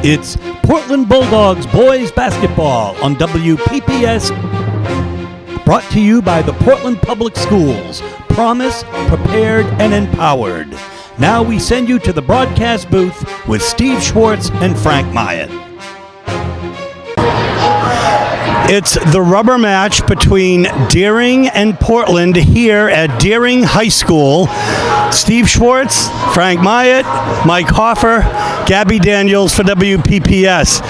It's Portland Bulldogs boys basketball on WPPS, brought to you by the Portland Public Schools. Promise, prepared, and empowered. Now we send you to the broadcast booth with Steve Schwartz and Frank Myatt. It's the rubber match between Deering and Portland here at Deering High School. Steve Schwartz, Frank Myatt, Mike Hoffer, Gabby Daniels for WPPS.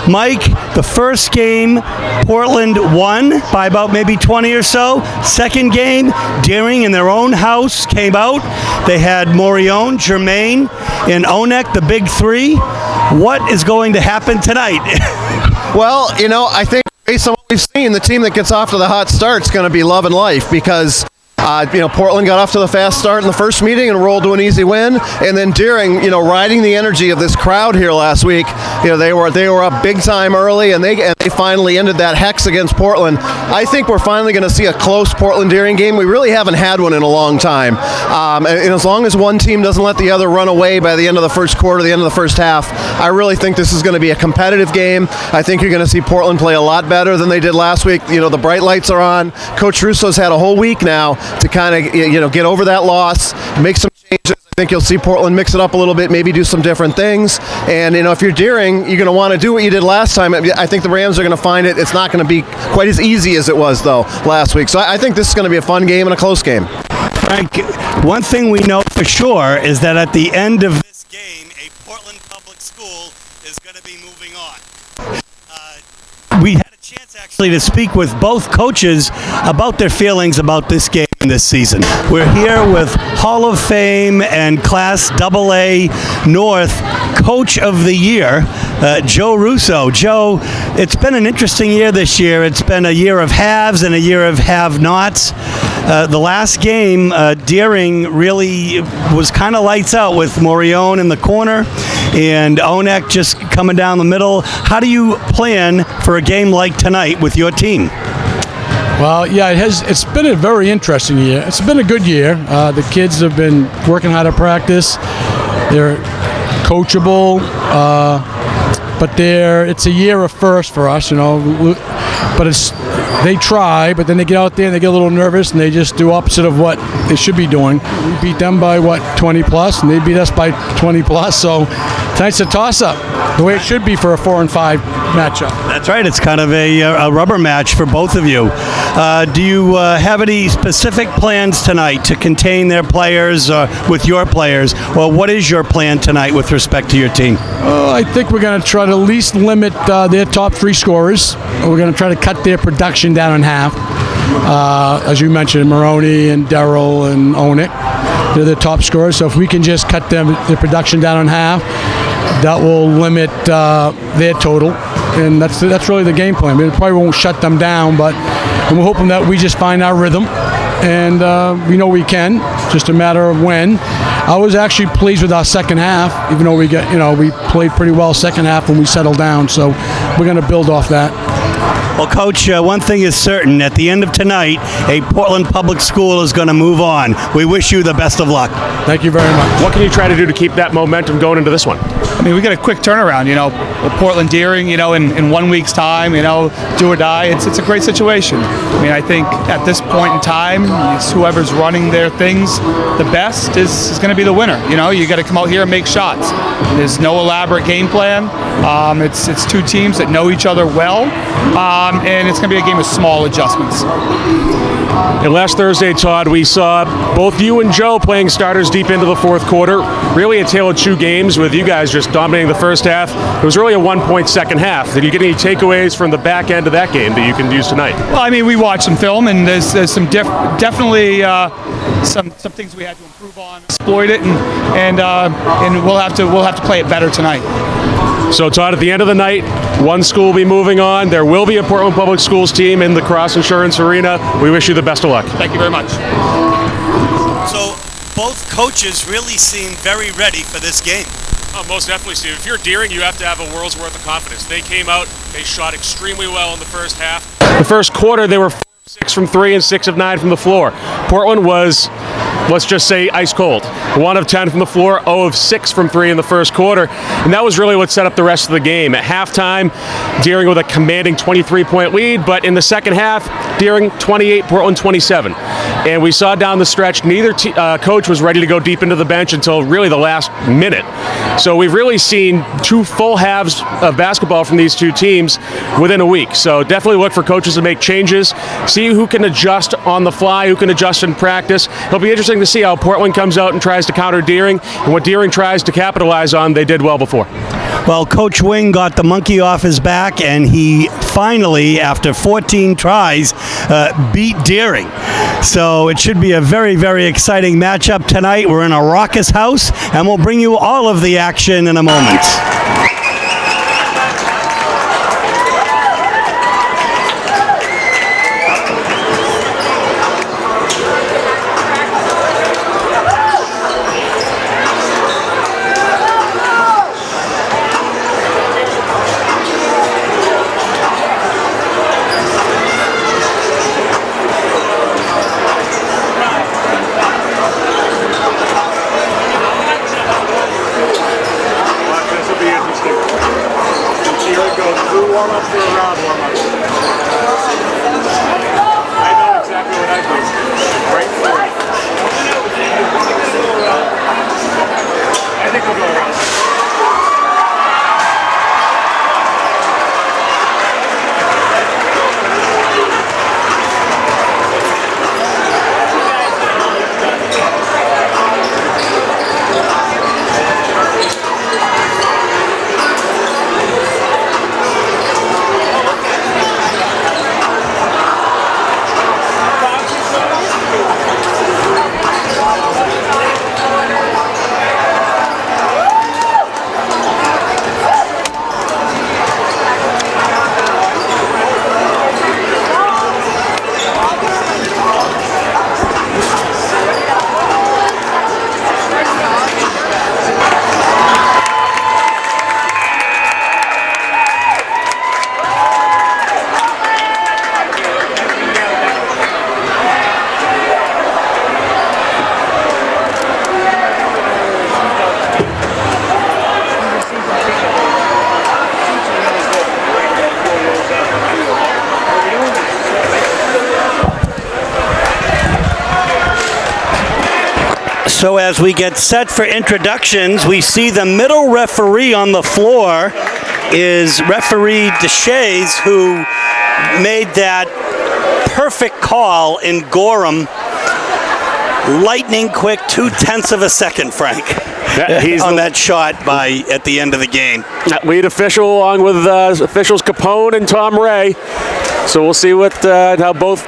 Mike, the first game, Portland won by about maybe 20 or so. Second game, Deering in their own house came out. They had Morion, Germain, and Onek, the big three. What is going to happen tonight? Well, I think based on what we've seen, the team that gets off to the hot start is going to be Love and Life because Portland got off to the fast start in the first meeting and rolled to an easy win, and then Deering, riding the energy of this crowd here last week, they were up big time early, and they finally ended that hex against Portland. I think we're finally going to see a close Portland-Deering game. We really haven't had one in a long time, and as long as one team doesn't let the other run away by the end of the first quarter, the end of the first half, I really think this is going to be a competitive game. I think you're going to see Portland play a lot better than they did last week. The bright lights are on. Coach Russo's had a whole week now to kind of get over that loss, make some changes. I think you'll see Portland mix it up a little bit, maybe do some different things. And if you're Deering, you're going to want to do what you did last time. I think the Rams are going to find it's not going to be quite as easy as it was though last week. So I think this is going to be a fun game and a close game. Frank, one thing we know for sure is that at the end of this game, a Portland public school is going to be moving on. We had a chance actually to speak with both coaches about their feelings about this game and this season. We're here with Hall of Fame and Class AA North Coach of the Year, Joe Russo. Joe, it's been an interesting year this year. It's been a year of haves and a year of have-nots. The last game, Deering really was kind of lights out with Morion in the corner and Onek just coming down the middle. How do you plan for a game like tonight with your team? Well, yeah, it's been a very interesting year. It's been a good year. The kids have been working hard at practice. They're coachable, but it's a year of first for us, but they try, but then they get out there and they get a little nervous and they just do opposite of what they should be doing. We beat them by 20 plus, and they beat us by 20 plus. So tonight's a toss-up, the way it should be for a 4 and 5 matchup. That's right. It's kind of a rubber match for both of you. Do you have any specific plans tonight to contain their players with your players, or what is your plan tonight with respect to your team? I think we're going to try to at least limit their top 3 scorers. We're going to try to cut their production down in half. As you mentioned, Maroney and Darryl and Onek, they're the top scorers. So if we can just cut their production down in half, that will limit their total. And that's really the game plan. We probably won't shut them down, but we're hoping that we just find our rhythm. And we know we can, just a matter of when. I was actually pleased with our second half, even though we played pretty well second half when we settled down. So we're going to build off that. Well, Coach, one thing is certain. At the end of tonight, a Portland public school is going to move on. We wish you the best of luck. Thank you very much. What can you try to do to keep that momentum going into this one? I mean, we got a quick turnaround, Portland Deering, in 1 week's time, do or die. It's a great situation. I mean, I think at this point in time, it's whoever's running their things the best is going to be the winner. You got to come out here and make shots. There's no elaborate game plan. It's two teams that know each other well, and it's going to be a game of small adjustments. And last Thursday, Todd, we saw both you and Joe playing starters deep into the fourth quarter. Really a tale of two games with you guys just dominating the first half. It was really a 1-point second half. Did you get any takeaways from the back end of that game that you can use tonight? Well, I mean, we watched some film, and there's some definitely some things we had to improve on, exploit it, and we'll have to play it better tonight. So, Todd, at the end of the night, one school will be moving on. There will be a Portland Public Schools team in the Cross Insurance Arena. We wish you the best of luck. Thank you very much. So, both coaches really seem very ready for this game. Oh, most definitely, Steve. If you're Deering, you have to have a world's worth of confidence. They came out, they shot extremely well in the first half. The first quarter, they were 4 of 6 from 3 and 6 of 9 from the floor. Portland was let's just say ice cold. 1 of 10 from the floor, 0 of 6 from 3 in the first quarter. And that was really what set up the rest of the game. At halftime, Deering with a commanding 23-point lead, but in the second half, Deering 28, Portland 27. And we saw down the stretch, neither coach was ready to go deep into the bench until really the last minute. So we've really seen 2 full halves of basketball from these 2 teams within a week. So definitely look for coaches to make changes, see who can adjust on the fly, who can adjust in practice. It'll be interesting to see how Portland comes out and tries to counter Deering, and what Deering tries to capitalize on, they did well before. Well, Coach Wing got the monkey off his back, and he finally, after 14 tries, beat Deering. So it should be a very, very exciting matchup tonight. We're in a raucous house, and we'll bring you all of the action in a moment. So as we get set for introductions, we see the middle referee on the floor is referee Deshays, who made that perfect call in Gorham. Lightning quick, 0.2 of a second, Frank, He's on that shot at the end of the game. Lead official along with officials Capone and Tom Ray. So we'll see how both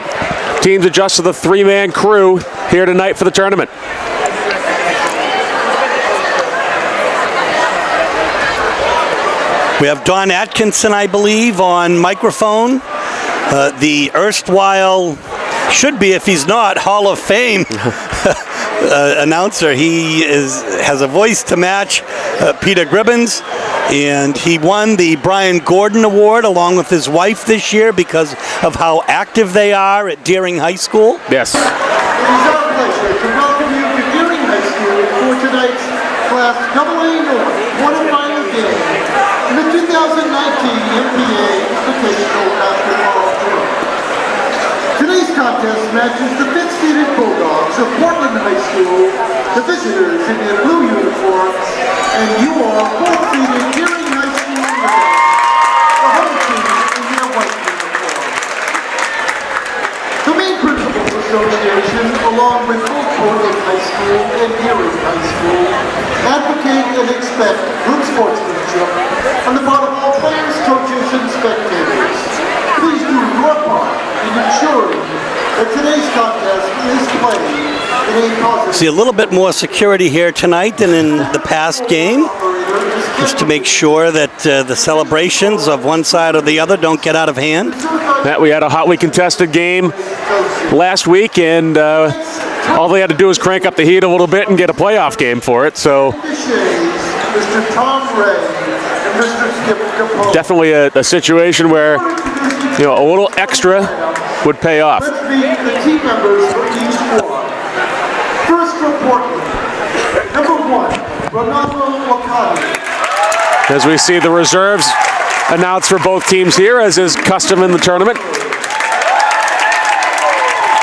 teams adjust to the 3-man crew here tonight for the tournament. We have Don Atkinson, I believe, on microphone. The erstwhile, should be if he's not, Hall of Fame announcer. He has a voice to match Peter Gribbins, and he won the Brian Gordon Award along with his wife this year because of how active they are at Deering High School. Yes. It is our pleasure to welcome you to Deering High School for tonight's Class AA North quarterfinal game in the 2019 MPA Invitational Basketball Tournament. Today's contest matches the 5th-seeded Bulldogs of Portland High School, the visitors in their blue uniforms, and you are 4th-seeded Deering High School Red, the home team in their white uniforms. The Maine Principals Association, along with both Portland High School and Deering High School, advocate and expect good sportsmanship on the part of all players, coaches, and spectators. Please do your part in ensuring that today's contest is played in a positive. See a little bit more security here tonight than in the past game, just to make sure that the celebrations of one side or the other don't get out of hand. We had a hotly contested game last week, and all they had to do was crank up the heat a little bit and get a playoff game for it. So Mr. Tom Ray and Mr. Skip Capone. definitely a situation where a little extra would pay off. Let's meet the team members for each squad. First for Portland, number 1, Ronaldo Wakani. As we see the reserves announced for both teams here, as is custom in the tournament.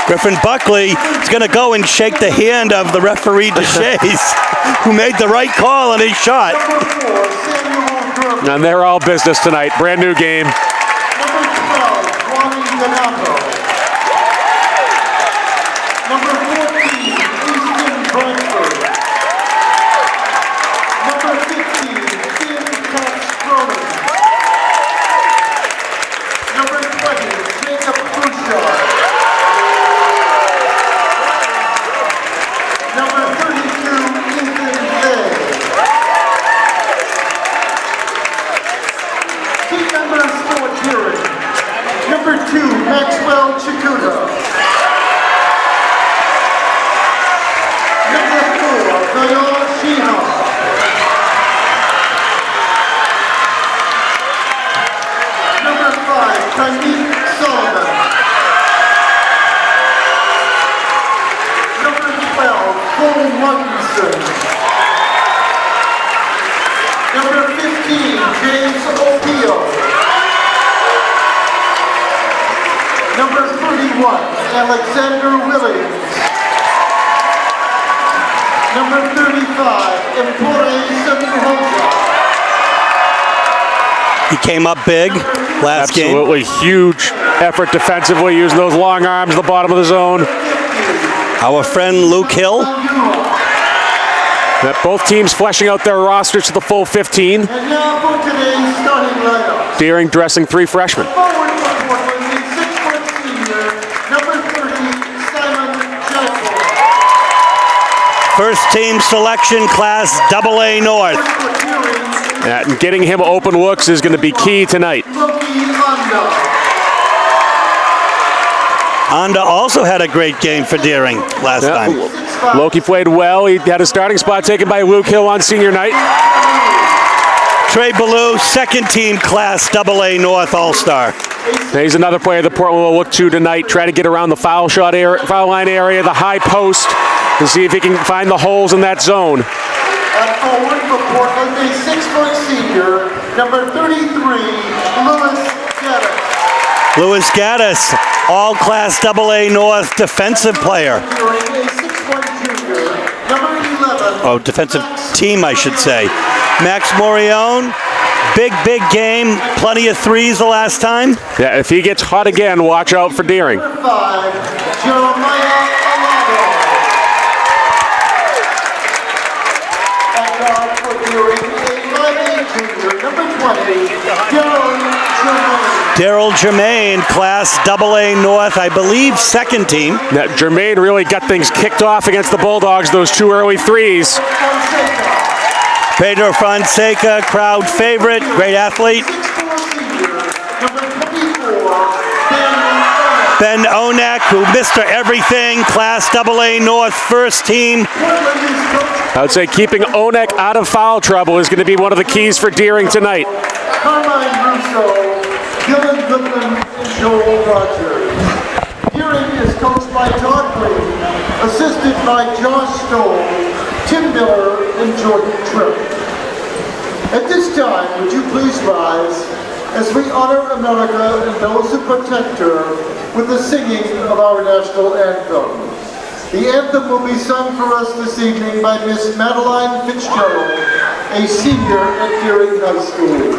Griffin Buckley is going to go and shake the hand of the referee DeShays, who made the right call on his shot. Number 4, Samuel Gerber. And they're all business tonight. Brand new game. Number 12, Ronnie Donato. Number 14, Easton Bradford. Number 15, Tim Castroni. Number 20, Jacob Bouchard. Number 32, Ethan Day. Team members for Deering. Number 2, Maxwell Chikuta. Number 4, Kyle Sheehan. Number 5, Tyreek Sullivan. Number 12, Cole Robinson. Number 15, James O'Neill. Number 31, Alexander Williams. Number 35, Empore Sanhoza. He came up big last game. Absolutely huge effort defensively, using those long arms at the bottom of the zone. Our friend Luke Hill. Both teams fleshing out their rosters to the full 15. And now for today's starting lineup. Deering dressing 3 freshmen. Forward for Portland, the 6-foot senior, number 30, Simon Jackson. First team selection, class AA North. For Deering, And getting him open looks is going to be key tonight. Loki Honda. Honda also had a great game for Deering last time. Loki played well. He had a starting spot taken by Luke Hill on senior night. Trey Ballou, second team class AA North All-Star. He's another player that Portland will look to tonight. Try to get around the foul line area, the high post, to see if he can find the holes in that zone. At forward for Portland, a 6-foot senior, number 33, Lewis Gaddis. Louis Gaddis, all-class AA North defensive player. During a 6-foot junior, number 11. Oh, defensive team, I should say. Max Morione, big game. Plenty of threes the last time. Yeah, if he gets hot again, watch out for Deering. Number 5, Jeremiah Alado. At guard for Deering, a 5'8" junior, number 20, Daryl Germain, class AA North, I believe second team. Now, Jermaine really got things kicked off against the Bulldogs, those 2 early threes. Fonseca. Pedro Fonseca, crowd favorite, great athlete. 6'4" senior, number 24, Ben Onek, who Mr. Everything, class AA North, first team. Portland is coached I would say keeping Onek out of foul trouble is going to be one of the keys for Deering tonight. Carmine Russo, Dylan Goodman, and Joel Rogers. Deering is coached by Todd Green, assisted by Josh Stoll, Tim Miller, and Jordan Tripp. At this time, would you please rise as we honor America and those who protect her with the singing of our national anthem. The anthem will be sung for us this evening by Miss Madeline Fitzgerald, a senior at Deering High School.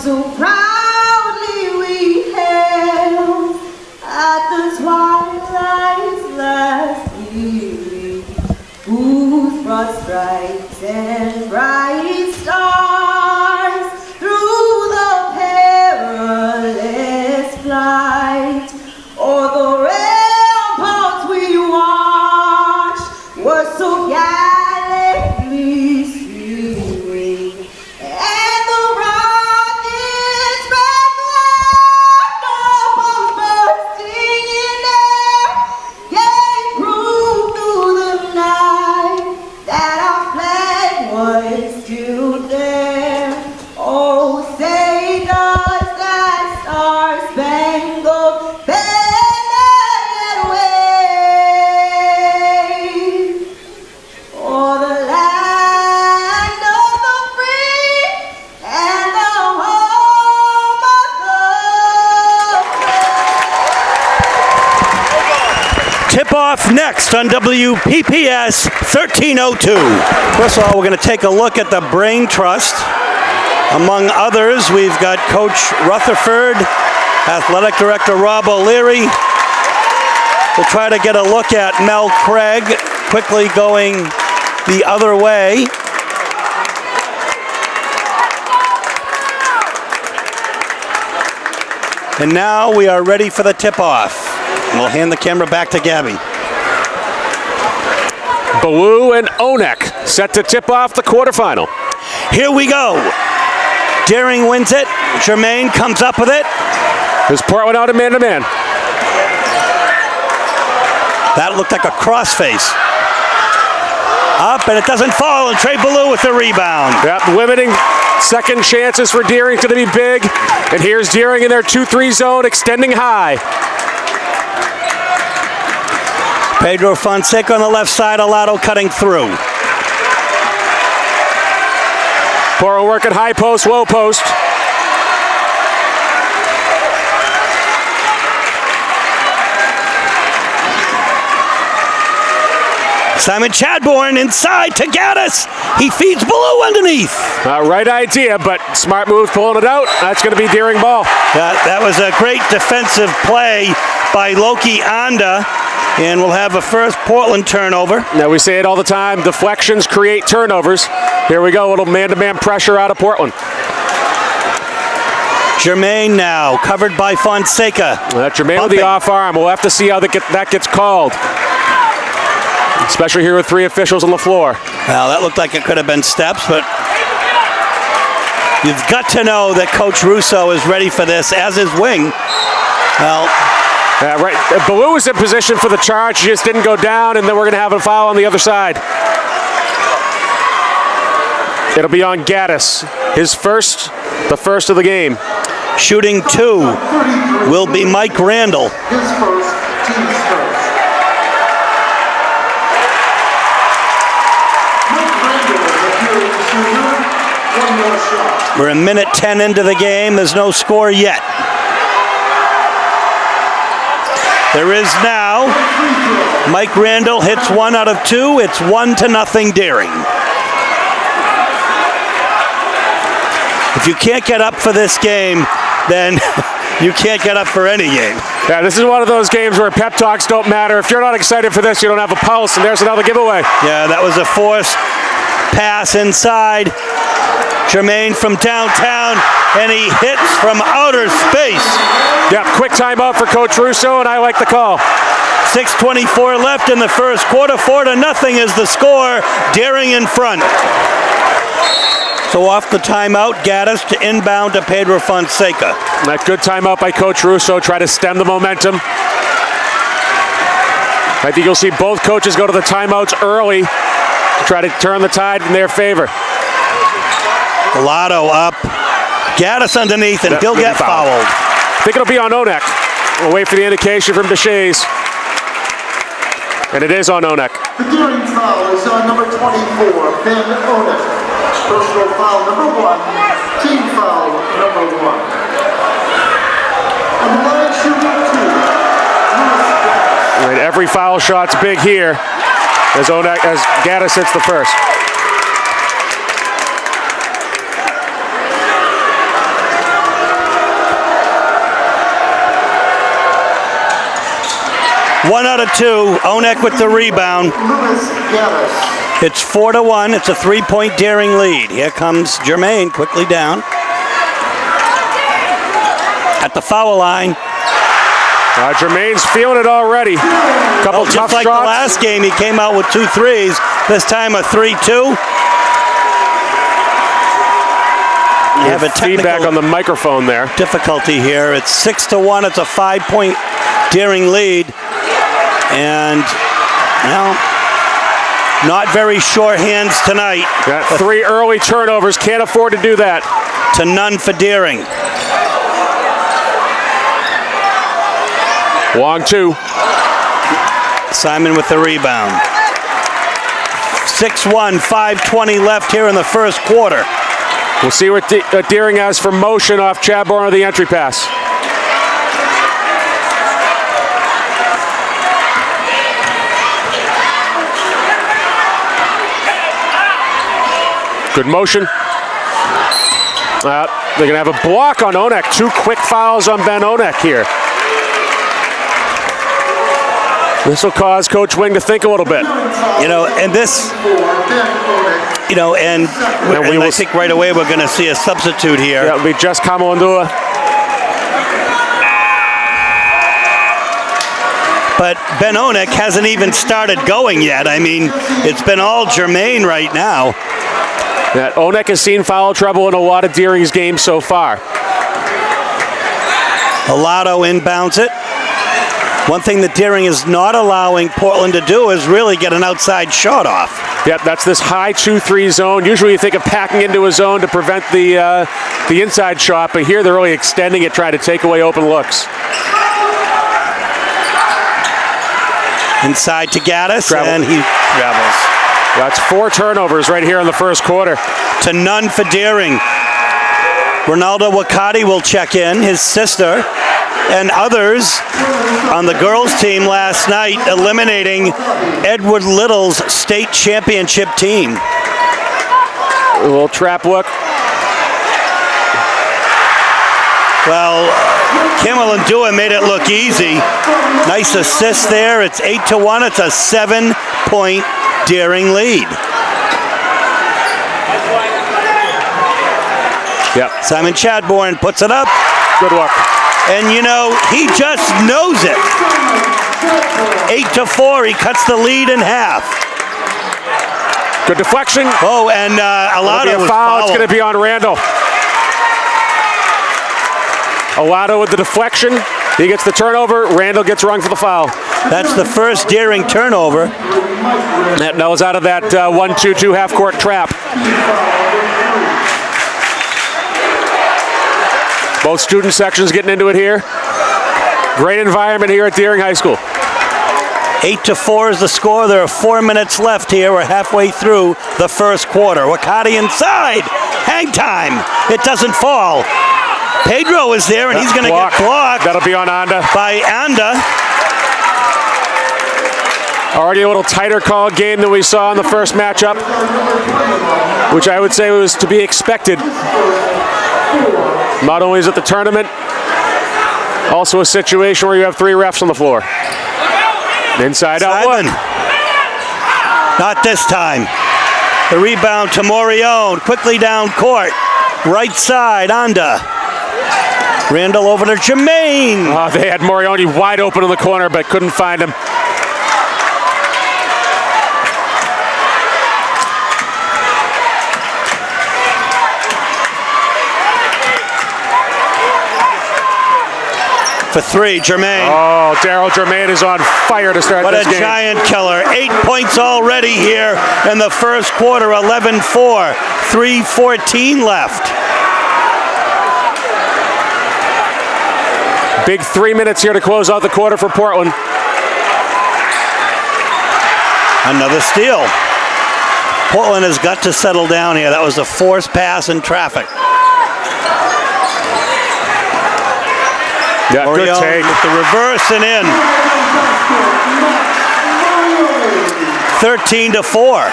So proudly we hailed at the twilight's last gleaming, whose broad stripes and bright stars through the perilous flight o'er the ramparts we watched were so gallantly streaming. Tip-off next on WPPS 1302. First of all, we're going to take a look at the Brain Trust. Among others, we've got Coach Rutherford, Athletic Director Rob O'Leary. We'll try to get a look at Mel Craig, quickly going the other way. And now we are ready for the tip-off. We'll hand the camera back to Gabby. Ballou and Onek set to tip off the quarterfinal. Here we go. Deering wins it. Germain comes up with it. There's Portland out in man-to-man. That looked like a crossface. Up, and it doesn't fall, and Trey Ballou with the rebound. Yep, limiting second chances for Deering to be big. And here's Deering in their 2-3 zone, extending high. Pedro Fonseca on the left side, Alado cutting through. Portland working high post, low post. Simon Chadbourne inside to Gaddis. He feeds Ballou underneath. Right idea, but smart move pulling it out. That's going to be Deering ball. That was a great defensive play by Loki Anda, and we'll have a first Portland turnover. Now we say it all the time, deflections create turnovers. Here we go, a little man-to-man pressure out of Portland. Germain now, covered by Fonseca. Germain with the off arm. We'll have to see how that gets called. Especially here with three officials on the floor. Well, that looked like it could have been steps, but you've got to know that Coach Russo is ready for this, as is Wing. Well, right. Ballou was in position for the charge. He just didn't go down, and then we're going to have a foul on the other side. It'll be on Gaddis. The first of the game. Shooting two will be Mike Randall. His first, team's first. Mike Randall is a good shooter. One more shot. We're a minute 10 into the game. There's no score yet. There is now. Mike Randall hits 1 out of 2. It's 1-0 Deering. If you can't get up for this game, then you can't get up for any game. Yeah, this is one of those games where pep talks don't matter. If you're not excited for this, you don't have a pulse, and there's another giveaway. Yeah, that was a forced pass inside. Germain from downtown, and he hits from outer space. Yeah, quick timeout for Coach Russo, and I like the call. 6:24 left in the first quarter. 4-0 is the score. Deering in front. So off the timeout, Gaddis to inbound to Pedro Fonseca. That good timeout by Coach Russo, try to stem the momentum. I think you'll see both coaches go to the timeouts early to try to turn the tide in their favor. Lotto up. Gaddis underneath, and he'll get fouled. I think it'll be on Onek. We'll wait for the indication from Deshays. And it is on Onek. The Deering foul is on number 24, Ben Onek. Personal foul number 1, team foul number 1. And the line shooting 2, All right, every foul shot's big here as Gaddis hits the first. One out of 2. Onek with the rebound. Lewis Gaddis. It's 4-1. It's a 3-point Deering lead. Here comes Germain quickly down. At the foul line. Germain's feeling it already. Couple tough just like shots. The last game, he came out with 2 threes. This time a 3-2. You have a feedback on the microphone there. Difficulty here. It's 6-1. It's a 5-point Deering lead. And now, not very sure hands tonight. Got 3 early turnovers. Can't afford to do that. To none for Deering. Long 2. Simon with the rebound. 6-1, 5:20 left here in the first quarter. We'll see what Deering has for motion off Chadbourne on the entry pass. Good motion. They're going to have a block on Onek. 2 quick fouls on Ben Onek here. This will cause Coach Wing to think a little bit. You know, and this, you know, and I think right away we're going to see a substitute here. Yeah, it'll be just Kamondua. But Ben Onek hasn't even started going yet. I mean, it's been all Jermaine right now. Yeah, Onek has seen foul trouble in a lot of Deering's games so far. Alato inbounds it. One thing that Deering is not allowing Portland to do is really get an outside shot off. Yep, that's this high 2-3 zone. Usually you think of packing into a zone to prevent the inside shot, but here they're really extending it, trying to take away open looks. Inside to Gaddis, and he travels. That's 4 turnovers right here in the first quarter. To none for Deering. Ronaldo Wakati will check in, his sister, and others on the girls' team last night eliminating Edward Little's state championship team. A little trap look. Well, Kimmel and Dua made it look easy. Nice assist there. It's 8-1. It's a 7-point Deering lead. Yep. Simon Chadbourne puts it up. Good luck. And you know, he just knows it. 8-4, he cuts the lead in half. Good deflection. Oh, and Alato was foul. fouled. It's going to be on Randall. Alato with the deflection. He gets the turnover. Randall gets rung for the foul. That's the first Deering turnover. That was out of that 1-2-2 half-court trap. Both student sections getting into it here. Great environment here at Deering High School. 8-4 is the score. There are 4 minutes left here. We're halfway through the first quarter. Wakati inside. Hang time. It doesn't fall. Pedro is there, and he's going to get blocked. That'll be on Anda. By Anda. Already a little tighter call game than we saw in the first matchup, which I would say was to be expected. Not only is it the tournament, also a situation where you have 3 refs on the floor. Inside out one. Not this time. The rebound to Morione, quickly down court. Right side, Anda. Randall over to Jermaine. Oh, they had Morione wide open in the corner, but couldn't find him. For 3, Jermaine. Oh, Daryl Jermaine is on fire to start this game. What a giant killer. 8 points already here in the first quarter, 11-4. 3:14 left. Big 3 minutes here to close out the quarter for Portland. Another steal. Portland has got to settle down here. That was a forced pass in traffic. Yeah, good take. With the reverse and in. 13-4.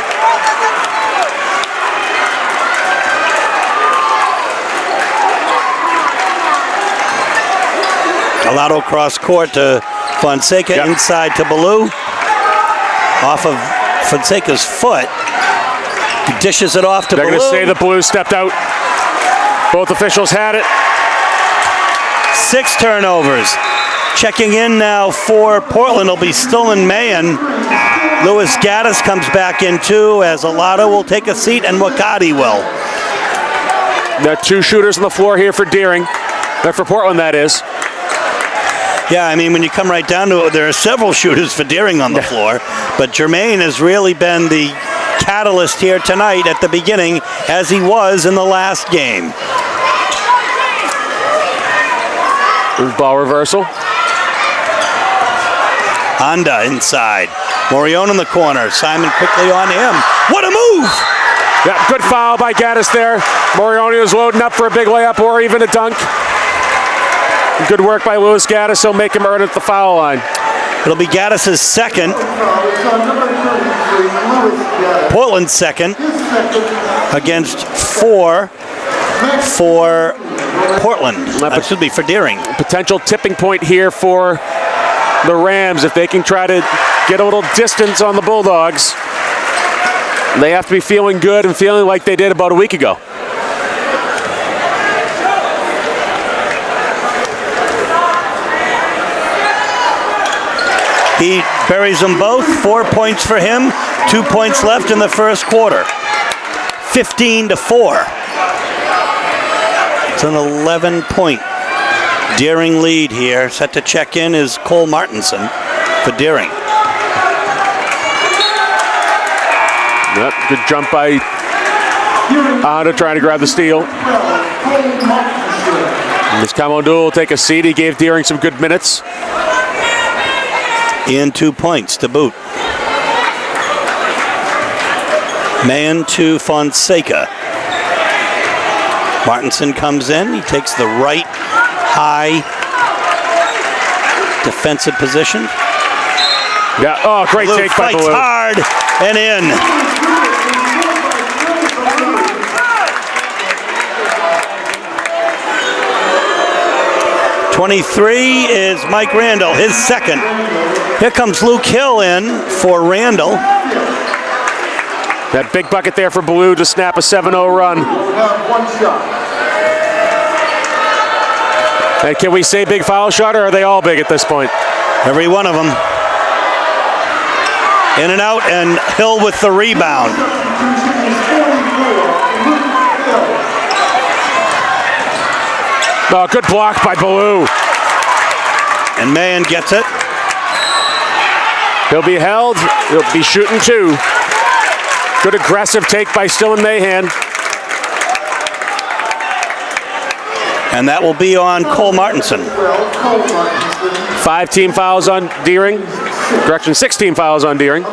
Alato cross court to Fonseca, inside to Ballou. Off of Fonseca's foot. He dishes it off to Ballou. They're going to say the Blues stepped out. Both officials had it. 6 turnovers. Checking in now for Portland will be Stolen Mayen. Louis Gaddis comes back in too, as Alato will take a seat and Wakati will. There are 2 shooters on the floor here for Deering. For Portland, that is. Yeah, I mean, when you come right down to it, there are several shooters for Deering on the floor, but Jermaine has really been the catalyst here tonight at the beginning, as he was in the last game. Ball reversal. Anda inside. Morione in the corner. Simon quickly on him. What a move! Yeah, good foul by Gaddis there. Morione was loading up for a big layup or even a dunk. Good work by Louis Gaddis. He'll make him earn at the foul line. It'll be Gaddis's second. Portland's second against 4 for Portland. Excuse me, for Deering. Potential tipping point here for the Rams if they can try to get a little distance on the Bulldogs. They have to be feeling good and feeling like they did about a week ago. He buries them both. 4 points for him. 2 points left in the first quarter. 15-4. It's an 11-point Deering lead here. Set to check in is Cole Martinson for Deering. Yep, good jump by Honda trying to grab the steal. As Kamondul will take a seat. He gave Deering some good minutes. In 2 points to boot. Man to Fonseca. Martinson comes in. He takes the right high defensive position. Yeah. Oh, great Blue take by fights Blue. hard and in. .23 is Mike Randall, his second. Here comes Luke Hill in for Randall. That big bucket there for Blue to snap a 7-0 run. And can we say big foul shot, or are they all big at this point? Every one of them. In and out, and Hill with the rebound. Oh, good block by Baloo. And Mahan gets it. He'll be held. He'll be shooting 2. Good aggressive take by Stillman Mahan. And that will be on Cole Martinson. 5 team fouls on Deering. Correction, 6 team fouls on Deering.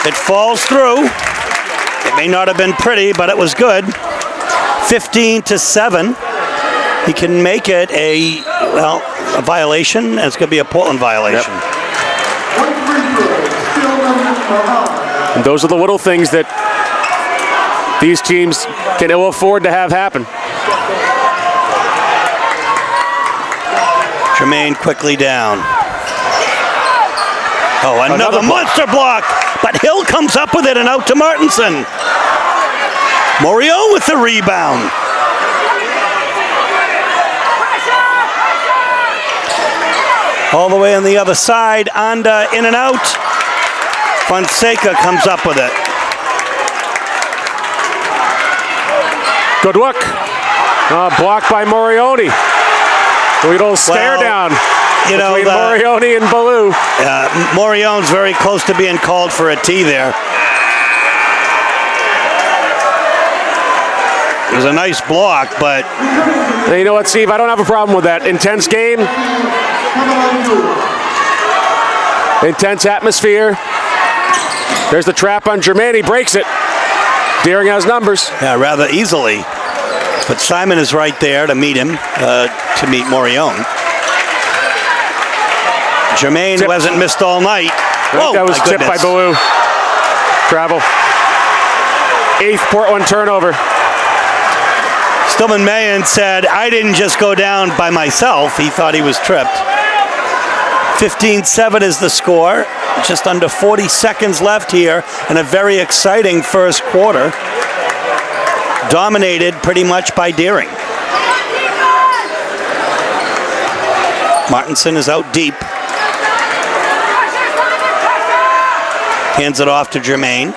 It falls through. It may not have been pretty, but it was good. 15-7. He can make it a violation, and it's going to be a Portland violation. Yep. And those are the little things that these teams can ill afford to have happen. Jermaine quickly down. Oh, another monster block, but Hill comes up with it and out to Martinson. Morion with the rebound. All the way on the other side, Anda in and out. Fonseca comes up with it. Good look. Blocked by Morioni. A little stare down between Morioni and Baloo. Morion's very close to being called for a T there. It was a nice block, but... Hey, you know what, Steve? I don't have a problem with that. Intense game. Intense atmosphere. There's the trap on Jermaine. He breaks it. Deering has numbers. Yeah, rather easily. But Simon is right there to meet him, to meet Morion. Jermaine, who hasn't missed all night. Whoa, that was tipped by Baloo. Travel. 8th Portland turnover. Stillman Mahan said, I didn't just go down by myself. He thought he was tripped. 15-7 is the score. Just under 40 seconds left here in a very exciting first quarter. Dominated pretty much by Deering. Martinson is out deep. Hands it off to Jermaine.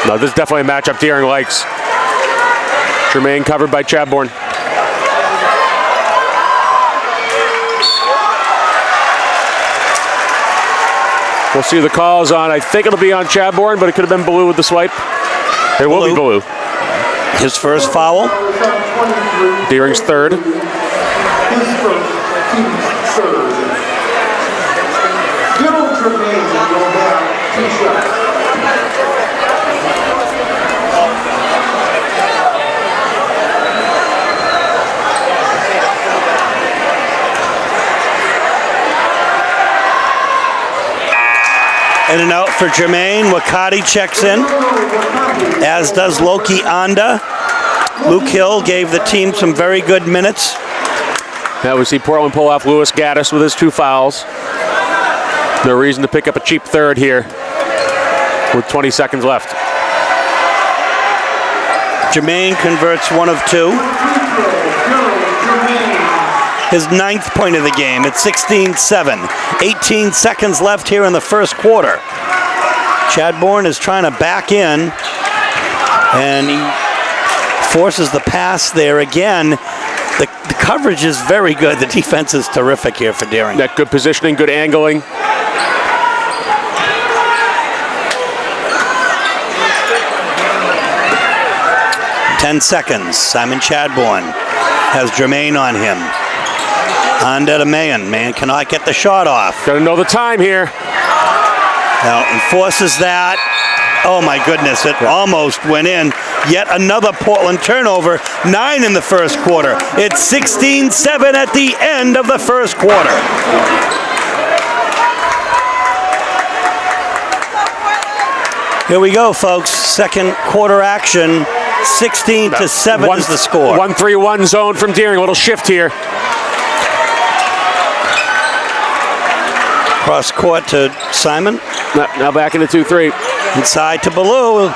No, this is definitely a matchup Deering likes. Jermaine covered by Chadbourne. We'll see the calls on. I think it'll be on Chadbourne, but it could have been Baloo with the swipe. It will be Baloo. His first foul. Deering's third. His first, team's third. Dylan Jermaine will have 2 shots. In and out for Jermaine. Wakati checks in, as does Loki Anda. Luke Hill gave the team some very good minutes. Now we see Portland pull off Lewis Gaddis with his 2 fouls. No reason to pick up a cheap third here with 20 seconds left. Jermaine converts 1 of 2. His 9th point of the game. It's 16-7. 18 seconds left here in the first quarter. Chadbourne is trying to back in, and he forces the pass there again. The coverage is very good. The defense is terrific here for Deering. That good positioning, good angling. Ten seconds. Simon Chadbourne has Jermaine on him. Anda to Maine. Maine cannot get the shot off. Got to know the time here. Now enforces that. Oh my goodness, it almost went in. Yet another Portland turnover. 9 in the first quarter. It's 16-7 at the end of the first quarter. Here we go, folks. Second quarter action. 16-7 is the score. 1-3-1 zone from Deering. A little shift here. Cross court to Simon. Now back into 2-3. Inside to Ballou.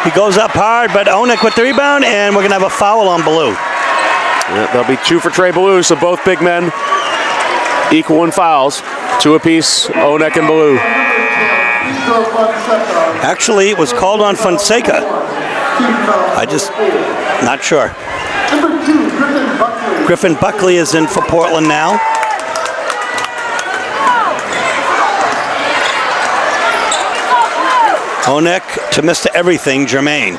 He goes up hard, but Onek with the rebound, and we're going to have a foul on Ballou. Yeah, there'll be 2 for Trey Ballou, so both big men equal in fouls. 2 apiece, Onek and Ballou. Actually, it was called on Fonseca. Not sure. Griffin Buckley is in for Portland now. Onek to Mr. Everything, Jermaine,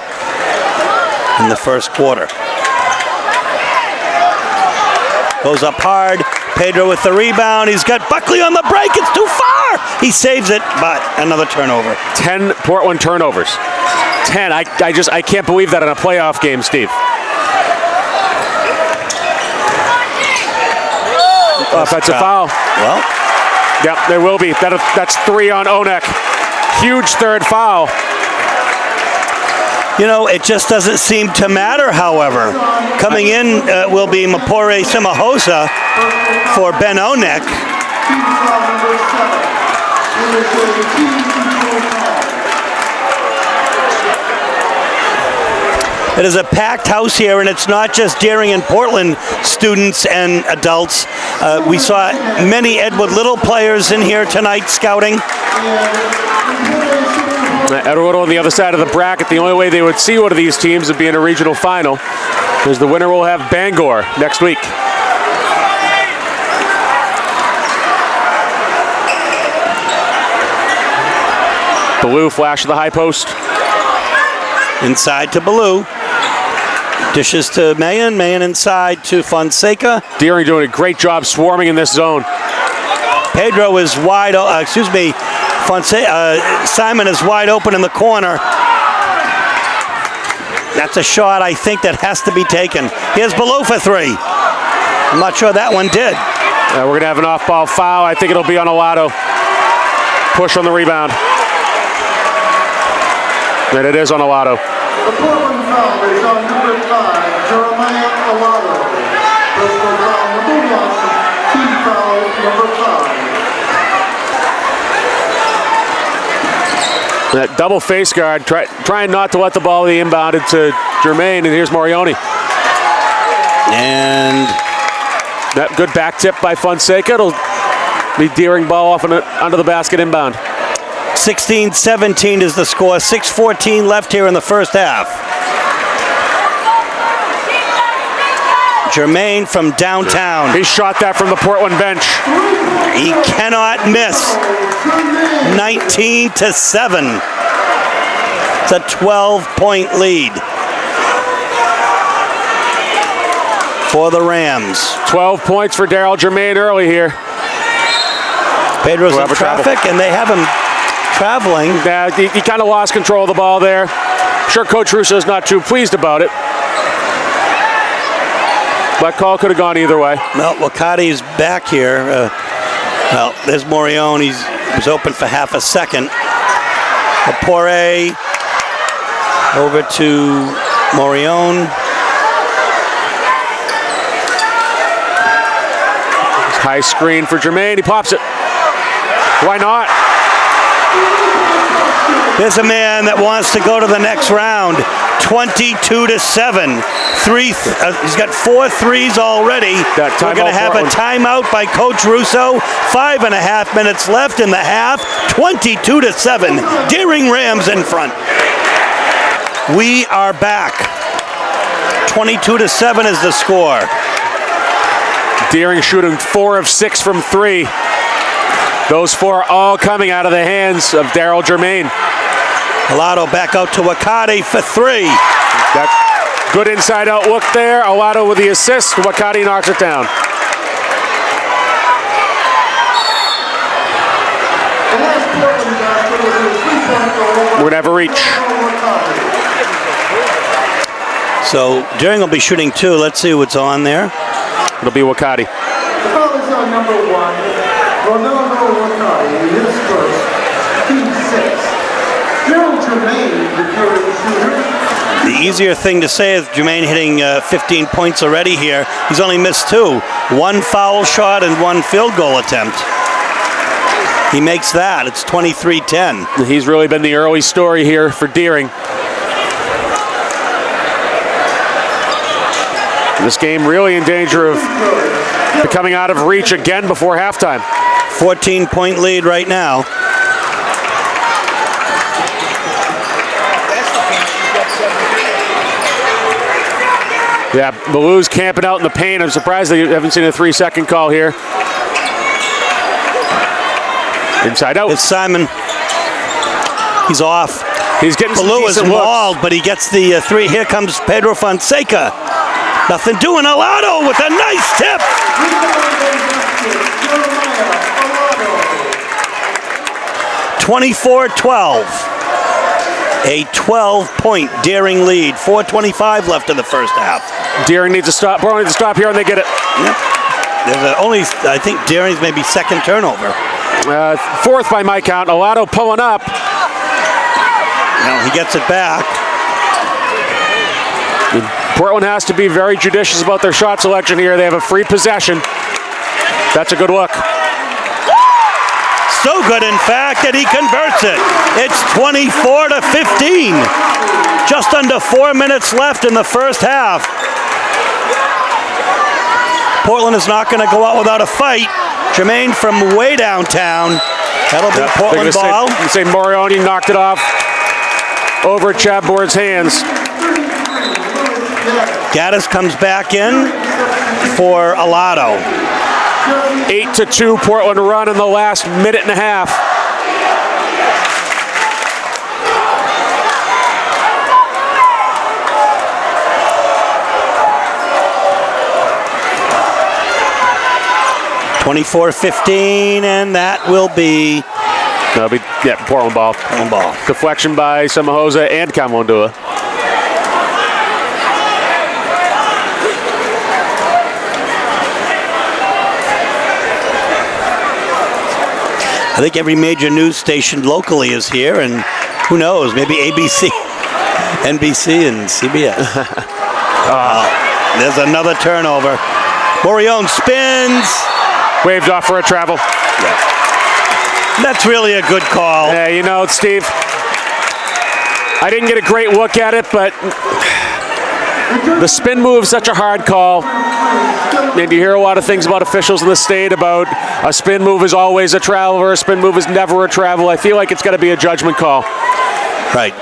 in the first quarter. Goes up hard. Pedro with the rebound. He's got Buckley on the break. It's too far. He saves it, but another turnover. 10 Portland turnovers. 10. I can't believe that in a playoff game, Steve. Offensive foul. Well, yep, there will be. That's 3 on Onek. Huge third foul. you know, it just doesn't seem to matter, however. Coming in will be Mapore Simahosa for Ben Onek. It is a packed house here, and it's not just Deering and Portland students and adults. We saw many Edward Little players in here tonight scouting. Edward Little on the other side of the bracket. The only way they would see one of these teams would be in a regional final, because the winner will have Bangor next week. Ballou flash to the high post. Inside to Ballou. Dishes to Mayen. Mayen inside to Fonseca. Deering doing a great job swarming in this zone. Pedro is wide. Simon is wide open in the corner. That's a shot, I think, that has to be taken. Here's Ballou for three. I'm not sure that one did. We're going to have an off-ball foul. I think it'll be on Alato. Push on the rebound. And it is on Alato. The Portland foul is on number 5, Jeremiah Alato. Personal foul number 1, team foul number 5. That double face guard, trying not to let the ball be inbounded to Jermaine, and here's Morioni. And that good back tip by Fonseca. It'll be Deering ball off under the basket inbound. 16-17 is the score. 6:14 left here in the first half. Jermaine from downtown. He shot that from the Portland bench. He cannot miss. 19-7. It's a 12-point lead for the Rams. 12 points for Daryl Jermaine early here. Pedro's in traffic, and they have him traveling. Yeah, he kind of lost control of the ball there. I'm sure Coach Russo's not too pleased about it. That call could have gone either way. Well, Wakati's back here. Well, there's Morione. He was open for half a second. Lepore over to Morione. High screen for Jermaine. He pops it. Why not? There's a man that wants to go to the next round. 22-7. He's got 4 threes already. That We're going to have a timeout by Coach Russo. 5.5 minutes left in the half. 22-7. Deering Rams in front. We are back. 22-7 is the score. Deering shooting 4 of 6 from 3. Those 4 all coming out of the hands of Daryl Germain. Alato back out to Wakati for 3. That good inside out look there. Alato with the assist. Wakati knocks it down. We're gonna have a reach. So Deering will be shooting 2. Let's see what's on there. It'll be Wakati. The foul is on number 1. Ronaldo Wakati, his first, team 6. Daryl Germain, the third shooter. The easier thing to say is Jermaine hitting 15 points already here. He's only missed 2. 1 foul shot and 1 field goal attempt. He makes that. It's 23-10. He's really been the early story here for Deering. This game really in danger of becoming out of reach again before halftime. 14-point lead right now. Yeah, Baloo's camping out in the paint. I'm surprised they haven't seen a 3-second call here. Inside out. It's Simon. He's off. He's getting some Baloo is decent looks. mauled, but he gets the 3. Here comes Pedro Fonseca. Nothing doing. Alato with a nice tip. 24-12. A 12-point Deering lead. 4:25 left in the first half. Deering needs to stop. Bro needs to stop here, and they get it. Yep. There's only, I think Deering's maybe second turnover. 4th by my count. Alato pulling up. Now he gets it back. Portland has to be very judicious about their shot selection here. They have a free possession. That's a good look. So good, in fact, that he converts it. It's 24-15. Just under 4 minutes left in the first half. Portland is not going to go out without a fight. Jermaine from way downtown. That'll be Portland ball. You say Morione knocked it off over Chabboard's hands. Gaddis comes back in for Alato. 8-2 Portland run in the last minute and a half. (24-15), and that will be That'll be Portland ball. Portland ball. Deflection by Samahosa and Kamwandua. I think every major news station locally is here, and who knows, maybe ABC, NBC, and CBS. There's another turnover. Morione spins. Waved off for a travel. Yeah. That's really a good call. Yeah, you know, Steve, I didn't get a great look at it, but the spin move is such a hard call. And you hear a lot of things about officials in the state about a spin move is always a travel or a spin move is never a travel. I feel like it's got to be a judgment call. Right.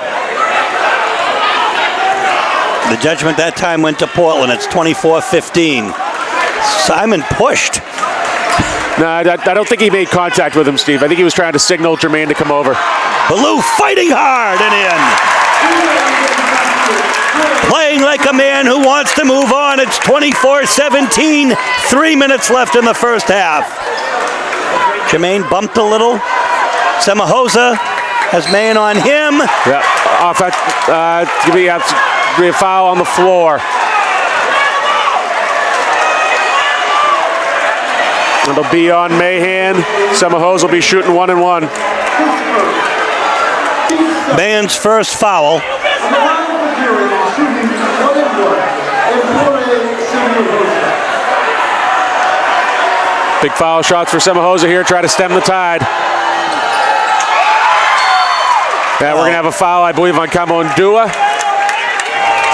The judgment that time went to Portland. It's 24-15. Simon pushed. No, I don't think he made contact with him, Steve. I think he was trying to signal Jermaine to come over. Baloo fighting hard and in. Playing like a man who wants to move on. It's 24-17. 3 minutes left in the first half. Jermaine bumped a little. Samahosa has Maine on him. Yeah, give me a foul on the floor. It'll be on Mahan. Samahosa will be shooting 1-1. Maine's first foul. On the line for Deering, shooting 1 and 1. And 4A Senior Rosa. Big foul shots for Semahosa here, try to stem the tide. Now we're going to have a foul, I believe, on Kamondua.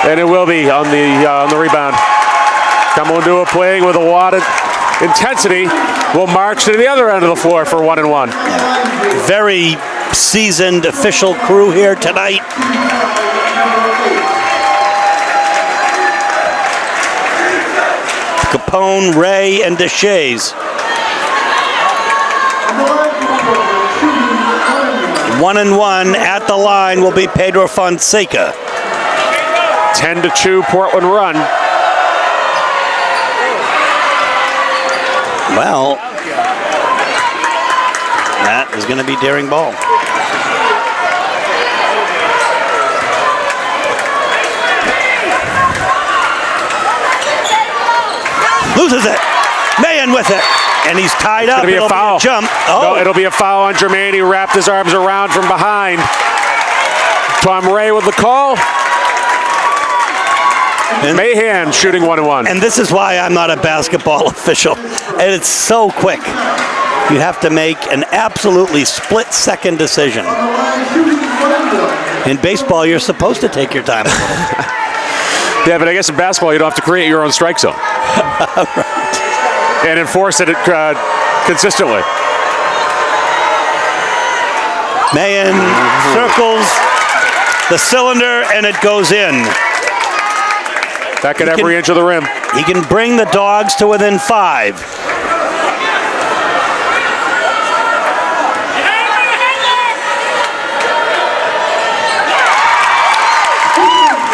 And it will be on the rebound. Kamondua playing with a lot of intensity. Will march to the other end of the floor for 1 and 1. Very seasoned official crew here tonight. Capone, Ray, and DeShays. 1 and 1 at the line will be Pedro Fonseca. 10-2 Portland run. Well, that is going to be daring ball. Loses it. Mayen with it. And he's tied up. It'll be a foul. Jump. No, it'll be a foul on Jermaine. He wrapped his arms around from behind. Tom Ray with the call. And Mahan shooting 1 and 1. And this is why I'm not a basketball official. And it's so quick. You have to make an absolutely split-second decision. In baseball, you're supposed to take your time a little. Yeah, but I guess in basketball, you don't have to create your own strike zone. Right. And enforce it consistently. Mayen circles the cylinder, and it goes in. Back at every inch of the rim. He can bring the Dogs to within 5.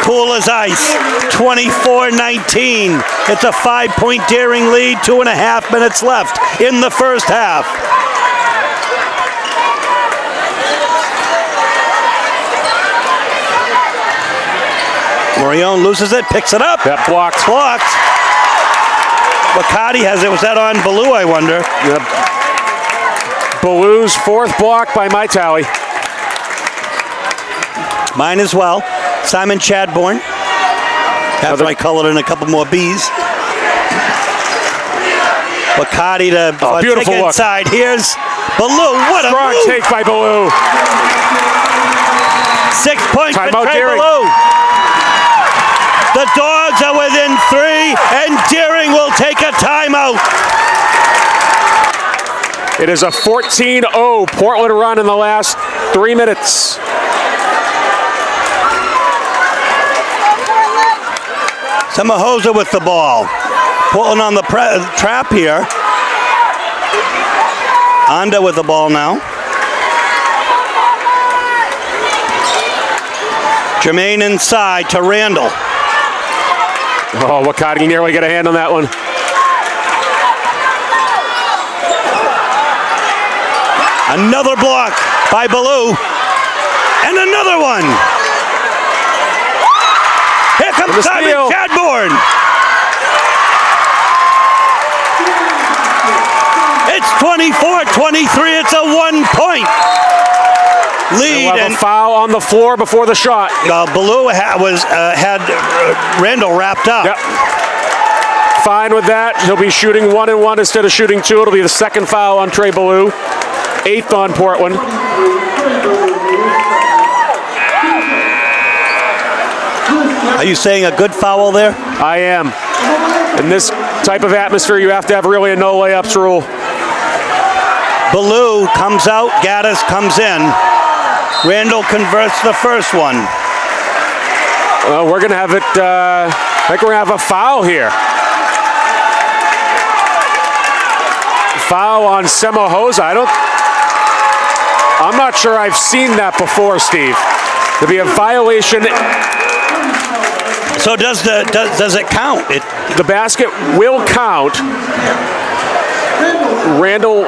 Cool as ice, 24-19. It's a 5-point daring lead, 2.5 minutes left in the first half. Morion loses it, picks it up. That blocked. Blocked. Wakati has it. Was that on Baloo, I wonder? Yep. Baloo's 4th block by my tally. Mine as well. Simon Chadbourne. After I colored in a couple more B's. Wakati to beautiful take look. inside. Here's Baloo. What a Strong move. take by Baloo. 6 points for Timeout, Trey Deering. Baloo. The Dogs are within 3, and Deering will take a timeout. It is a 14-0 Portland run in the last 3 minutes. Semahosa with the ball. Portland on the trap here. Anda with the ball now. Jermaine inside to Randall. Oh, Wakati nearly get a hand on that one. Another block by Baloo. And another one. Here comes Simon steal. Chadbourne. It's 24-23. It's a 1-point lead. We'll have a foul on the floor before the shot. Baloo had Randall wrapped up. Yep. Fine with that. He'll be shooting 1 and 1 instead of shooting 2. It'll be the 2nd foul on Trey Baloo. 8th on Portland. Are you saying a good foul there? I am. In this type of atmosphere, you have to have really a no layups rule. Baloo comes out, Gaddis comes in. Randall converts the first one. Well, we're going to have it, I think we're going to have a foul here. Foul on Semahosa. I'm not sure I've seen that before, Steve. There'll be a violation. So does it count? The basket will count. Randall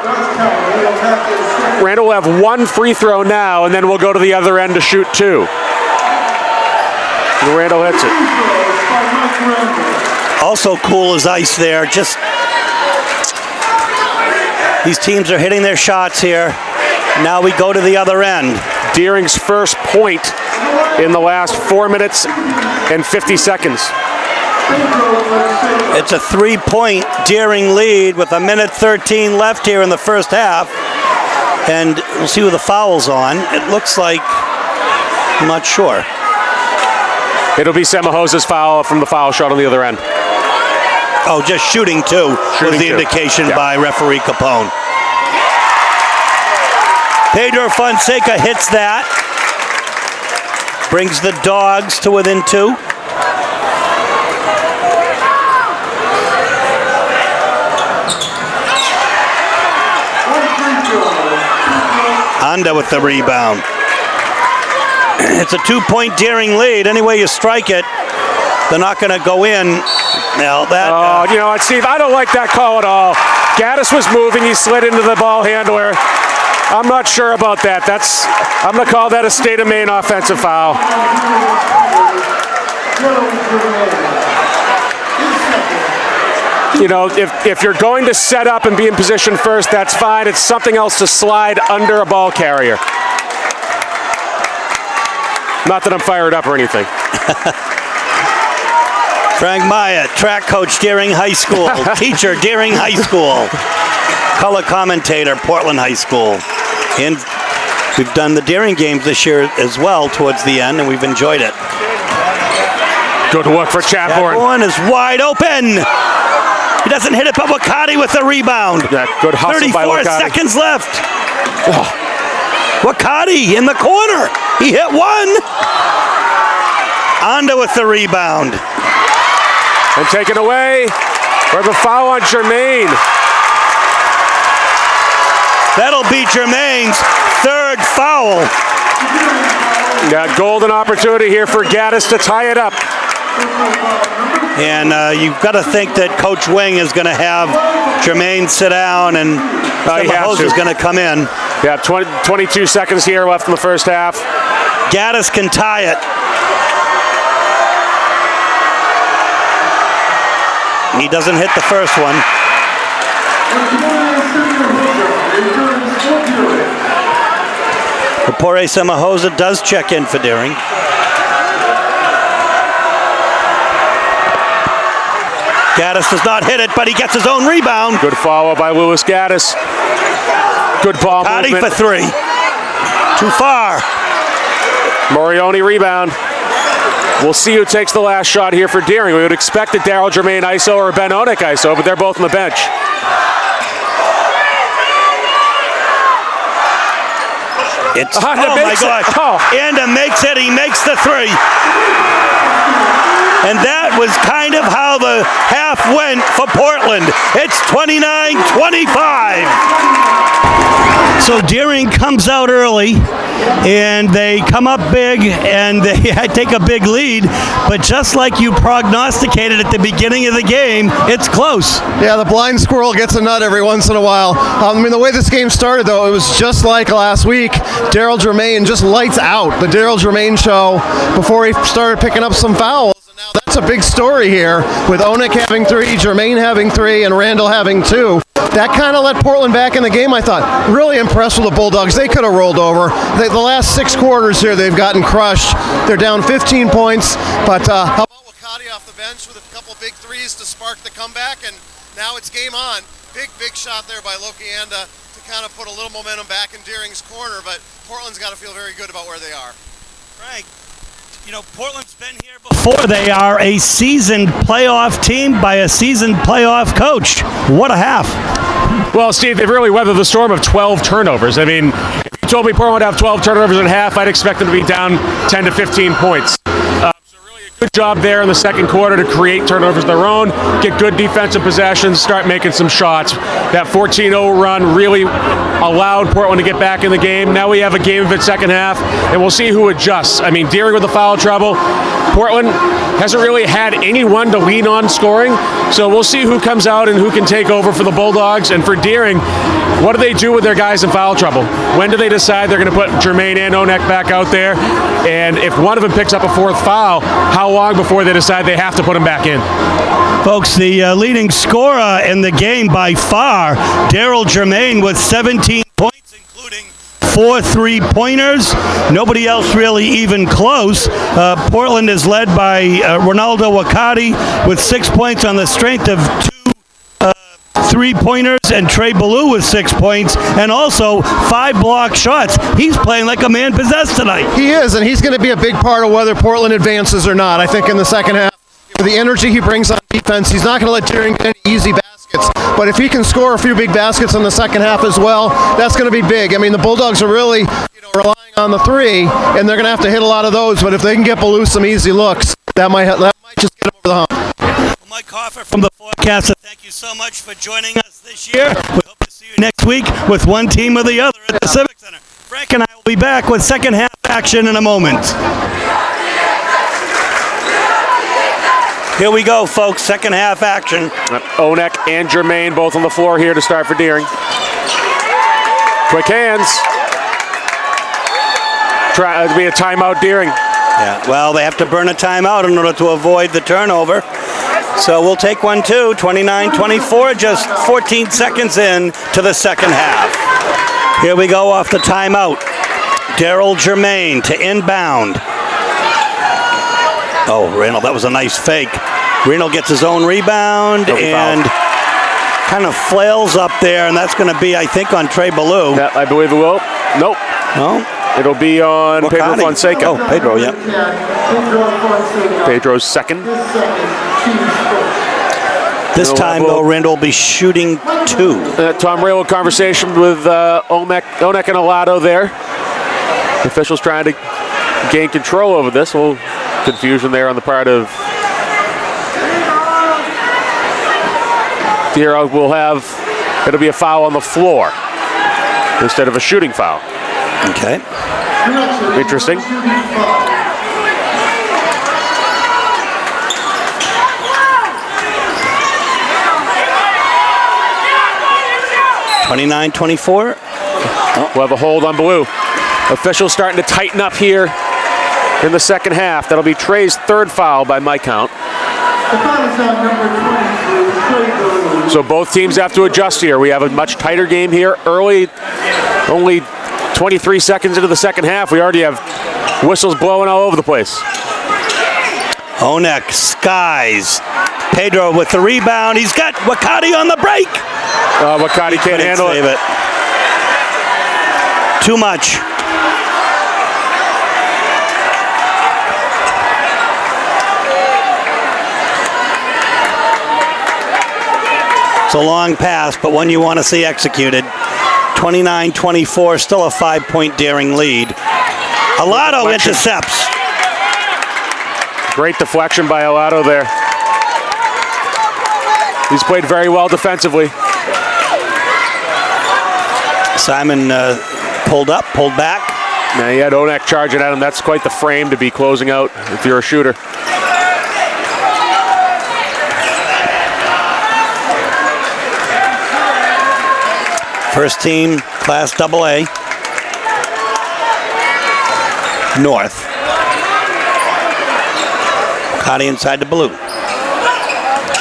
will have 1 free throw now, and then we'll go to the other end to shoot 2. And Randall hits it. Also cool as ice there. Just these teams are hitting their shots here. Now we go to the other end. Deering's first point in the last 4 minutes and 50 seconds. It's a 3-point Deering lead with 1:13 left here in the first half. And we'll see who the foul's on. It looks like, I'm not sure. It'll be Semahosa's foul from the foul shot on the other end. Oh, just shooting two was the indication by referee Capone. Pedro Fonseca hits that. Brings the Dogs to within 2. Honda with the rebound. It's a 2-point Deering lead. Any way you strike it, they're not going to go in. Now that. You know what, Steve? I don't like that call at all. Gaddis was moving. He slid into the ball handler. I'm not sure about that. I'm going to call that a state of Maine offensive foul. You know, if you're going to set up and be in position first, that's fine. It's something else to slide under a ball carrier. Not that I'm fired up or anything. Frank Myatt, track coach, Deering High School. Teacher, Deering High School. Color commentator, Portland High School. And we've done the Deering games this year as well towards the end, and we've enjoyed it. Good look for Chadbourne. Chadbourne is wide open. He doesn't hit it, but Wakati with the rebound. Yeah, good hustle by Wakati. 34 seconds left. Oh. Wakati in the corner. He hit one. Honda with the rebound. And taken away. We have a foul on Jermaine. That'll be Jermaine's third foul. Got golden opportunity here for Gaddis to tie it up. And you've got to think that Coach Wing is going to have Jermaine sit down and Semahosa is going to come in. Yeah, 22 seconds here left in the first half. Gaddis can tie it. He doesn't hit the first one. Kapore Semahosa does check in for Deering. Gaddis does not hit it, but he gets his own rebound. Good follow by Louis Gaddis. Good ball movement. for 3. Too far. Morioni rebound. We'll see who takes the last shot here for Deering. We would expect that Daryl Jermaine ISO or Ben Onik ISO, but they're both on the bench. It's, oh my God. Anda makes it. He makes the 3. And that was kind of how the half went for Portland. It's 29-25. So Deering comes out early, and they come up big, and they take a big lead. But just like you prognosticated at the beginning of the game, it's close. Yeah, the blind squirrel gets a nut every once in a while. I mean, the way this game started, though, it was just like last week. Daryl Jermaine just lights out. The Daryl Jermaine show before he started picking up some fouls. Now that's a big story here with Onik having 3, Jermaine having 3, and Randall having 2. That kind of let Portland back in the game, I thought. Really impressed with the Bulldogs. They could have rolled over. The last 6 quarters here, they've gotten crushed. They're down 15 points. But how about Wakati off the bench with a couple big threes to spark the comeback? And now it's game on. Big shot there by Loki Anda to kind of put a little momentum back in Deering's corner. But Portland's got to feel very good about where they are. Frank, you know, Portland's been here before. They are a seasoned playoff team by a seasoned playoff coach. What a half. Well, Steve, they've really weathered the storm of 12 turnovers. I mean, if you told me Portland would have 12 turnovers in half, I'd expect them to be down 10 to 15 points. So really a good job there in the second quarter to create turnovers of their own, get good defensive possessions, start making some shots. That 14-0 run really allowed Portland to get back in the game. Now we have a game of it second half, and we'll see who adjusts. I mean, Deering with the foul trouble. Portland hasn't really had anyone to lean on scoring, so we'll see who comes out and who can take over for the Bulldogs. And for Deering, what do they do with their guys in foul trouble? When do they decide they're going to put Jermaine and Onik back out there? And if one of them picks up a 4th foul, how long before they decide they have to put him back in? Folks, the leading scorer in the game by far, Daryl Jermaine with 17 points, including 4 3-pointers. Nobody else really even close. Portland is led by Ronaldo Wakati with 6 points on the strength of 2 3-pointers, and Trey Ballou with 6 points, and also 5 block shots. He's playing like a man possessed tonight. He is, and he's going to be a big part of whether Portland advances or not, I think, in the second half. With the energy he brings on defense, he's not going to let Deering get any easy baskets. But if he can score a few big baskets in the second half as well, that's going to be big. I mean, the Bulldogs are really relying on the 3, and they're going to have to hit a lot of those. But if they can get Ballou some easy looks, that might just get him over the hump. Well, Mike Hoffer from the Forecaster, thank you so much for joining us this year. We hope to see you next week with one team or the other at the Civic Center. Frank and I will be back with second half action in a moment. Here we go, folks. Second half action. Onek and Jermaine both on the floor here to start for Deering. Quick hands. Try to be a timeout, Deering. Yeah, well, they have to burn a timeout in order to avoid the turnover. So we'll take one too. 29-24, just 14 seconds in to the second half. Here we go off the timeout. Daryl Jermaine to inbound. Oh, Randall, that was a nice fake. Randall gets his own rebound and kind of flails up there, and that's going to be, I think, on Trey Ballou. Yeah, I believe it will. Nope. No? It'll be on Pedro Fonseca. Oh, Pedro, yeah. Pedro's second. This time, though, Randall will be shooting 2. Tom Rayl conversation with Onek and Alato there. The officials trying to gain control over this. A little confusion there on the part of here. It'll be a foul on the floor instead of a shooting foul. Okay. Interesting. (29-24). We'll have a hold on Ballou. Officials starting to tighten up here in the second half. That'll be Trey's third foul by my count. So both teams have to adjust here. We have a much tighter game here early. Only 23 seconds into the second half. We already have whistles blowing all over the place. Onek skies. Pedro with the rebound. He's got Wakati on the break. Wakati can't handle it. Too much. It's a long pass, but one you want to see executed. 29-24, still a 5-point Daring lead. Alato intercepts. Great deflection by Alato there. He's played very well defensively. Simon pulled up, pulled back. Now he had Onek charging at him. That's quite the frame to be closing out if you're a shooter. First team, Class AA. North. Wakati inside to Ballou.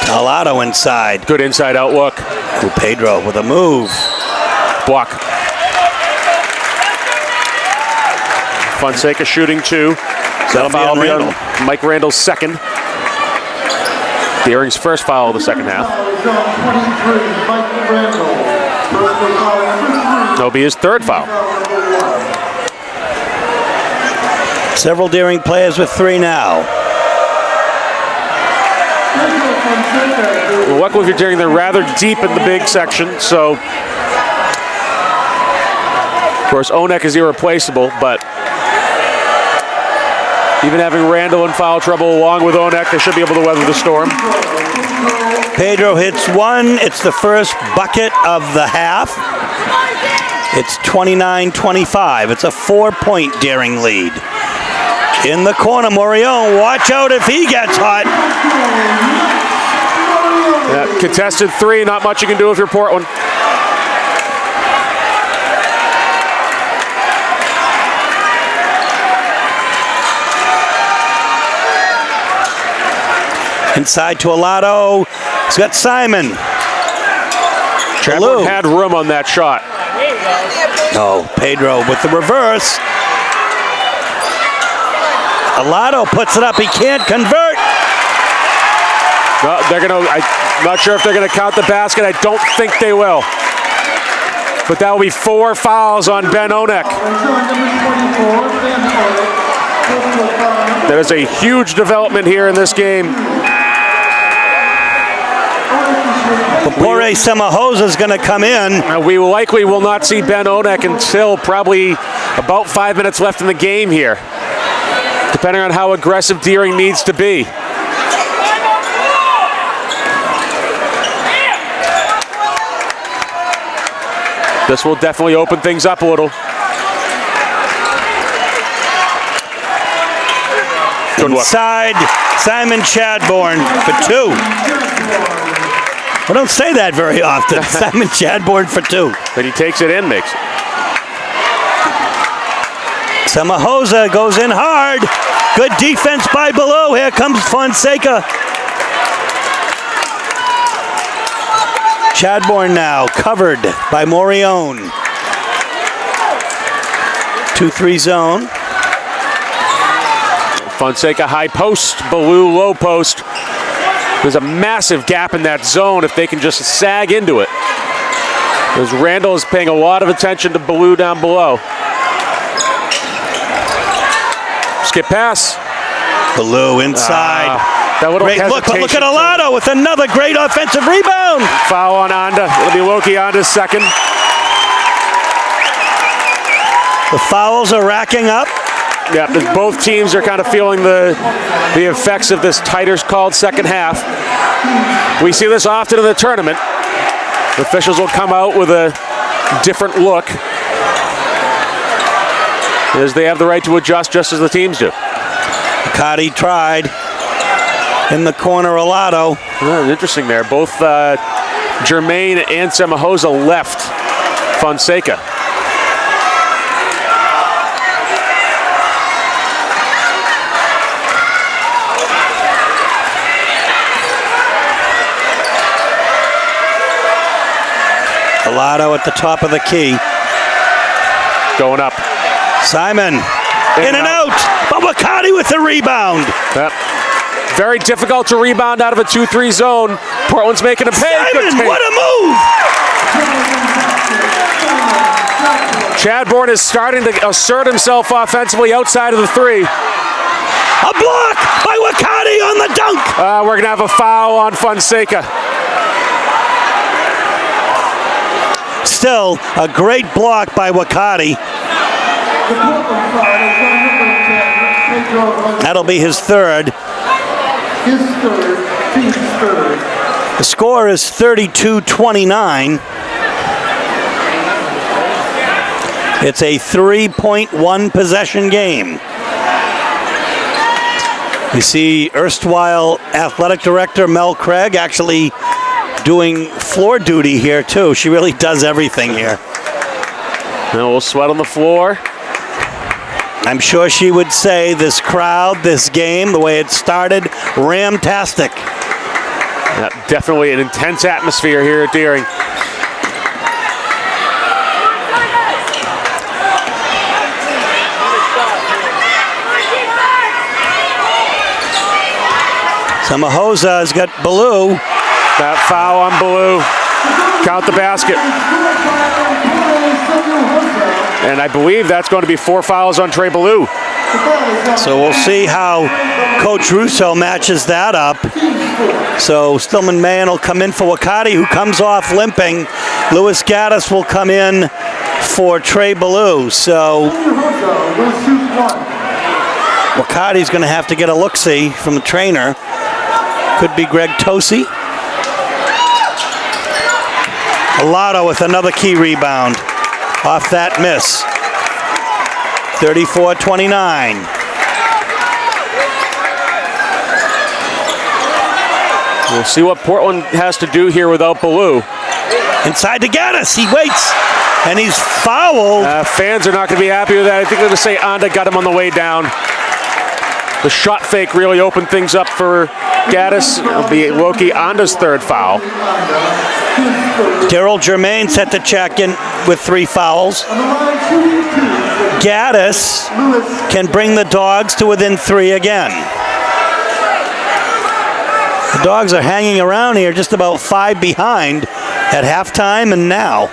Alato inside. Good inside out look. Pedro with a move. Block. Fonseca shooting 2. That'll be on Randall. Mike Randall's second. Deering's first foul of the second half. That'll be his third foul. Several Deering players with 3 now. Well, luckily for Deering, they're rather deep in the big section, so of course Onek is irreplaceable, but even having Randall in foul trouble along with Onek, they should be able to weather the storm. Pedro hits 1. It's the first bucket of the half. It's 29-25. It's a 4-point Daring lead. In the corner, Morion. Watch out if he gets hot. Yeah, contested 3. Not much you can do if you're Portland. Inside to Alato. He's got Simon. Trevor had room on that shot. No, Pedro with the reverse. Alato puts it up. He can't convert. No, I'm not sure if they're gonna count the basket. I don't think they will. But that will be 4 fouls on Ben Onek. That is a huge development here in this game. Bore Semahosa is going to come in. We likely will not see Ben Onek until probably about 5 minutes left in the game here, depending on how aggressive Deering needs to be. This will definitely open things up a little. Good look. Inside, Simon Chadbourne for 2. We don't say that very often. Simon Chadbourne for 2. But he takes it in, makes it. Semahosa goes in hard. Good defense by below. Here comes Fonseca. Chadbourne now covered by Morione. 2-3 zone. Fonseca high post, Ballou low post. There's a massive gap in that zone if they can just sag into it. Because Randall is paying a lot of attention to Ballou down below. Skip pass. Ballou inside. That little great look, but look at hesitation. Alato with another great offensive rebound. Foul on Anda. It'll be Loki Anda's second. The fouls are racking up. Yeah, both teams are kind of feeling the effects of this tighter called second half. We see this often in the tournament. The officials will come out with a different look, as they have the right to adjust just as the teams do. Cotty tried. In the corner, Alato. Oh, interesting there. Both Jermaine and Semahosa left Fonseca. Alato at the top of the key. Going up. Simon. In and out. But Wakati with the rebound. Yep. Very difficult to rebound out of a 2-3 zone. Portland's making a pay. Simon, what a move! Chadbourne is starting to assert himself offensively outside of the 3. A block by Wakati on the dunk. We're going to have a foul on Fonseca. Still, a great block by Wakati. That'll be his third. His third, team's third. The score is 32-29. It's a 3.1 possession game. We see erstwhile athletic director Mel Craig actually doing floor duty here too. She really does everything here. And a little sweat on the floor. I'm sure she would say this crowd, this game, the way it started, ramtastic. Yeah, definitely an intense atmosphere here at Deering. Semahosa has got Ballou. That foul on Ballou. Count the basket. And I believe that's going to be 4 fouls on Trey Ballou. So we'll see how Coach Russo matches that up. So Stillman Mahan will come in for Wakati, who comes off limping. Louis Gaddis will come in for Trey Ballou. So Wakati's going to have to get a look-see from the trainer. Could be Greg Tosi. Alato with another key rebound off that miss. 34-29. We'll see what Portland has to do here without Ballou. Inside to Gaddis. He waits, and he's fouled. Fans are not going to be happy with that. I think they're going to say Anda got him on the way down. The shot fake really opened things up for Gaddis. It'll be Loki Onda's third foul. Daryl Germain set to check in with 3 fouls. Gaddis can bring the Dogs to within 3 again. The Dogs are hanging around here just about 5 behind at halftime and now.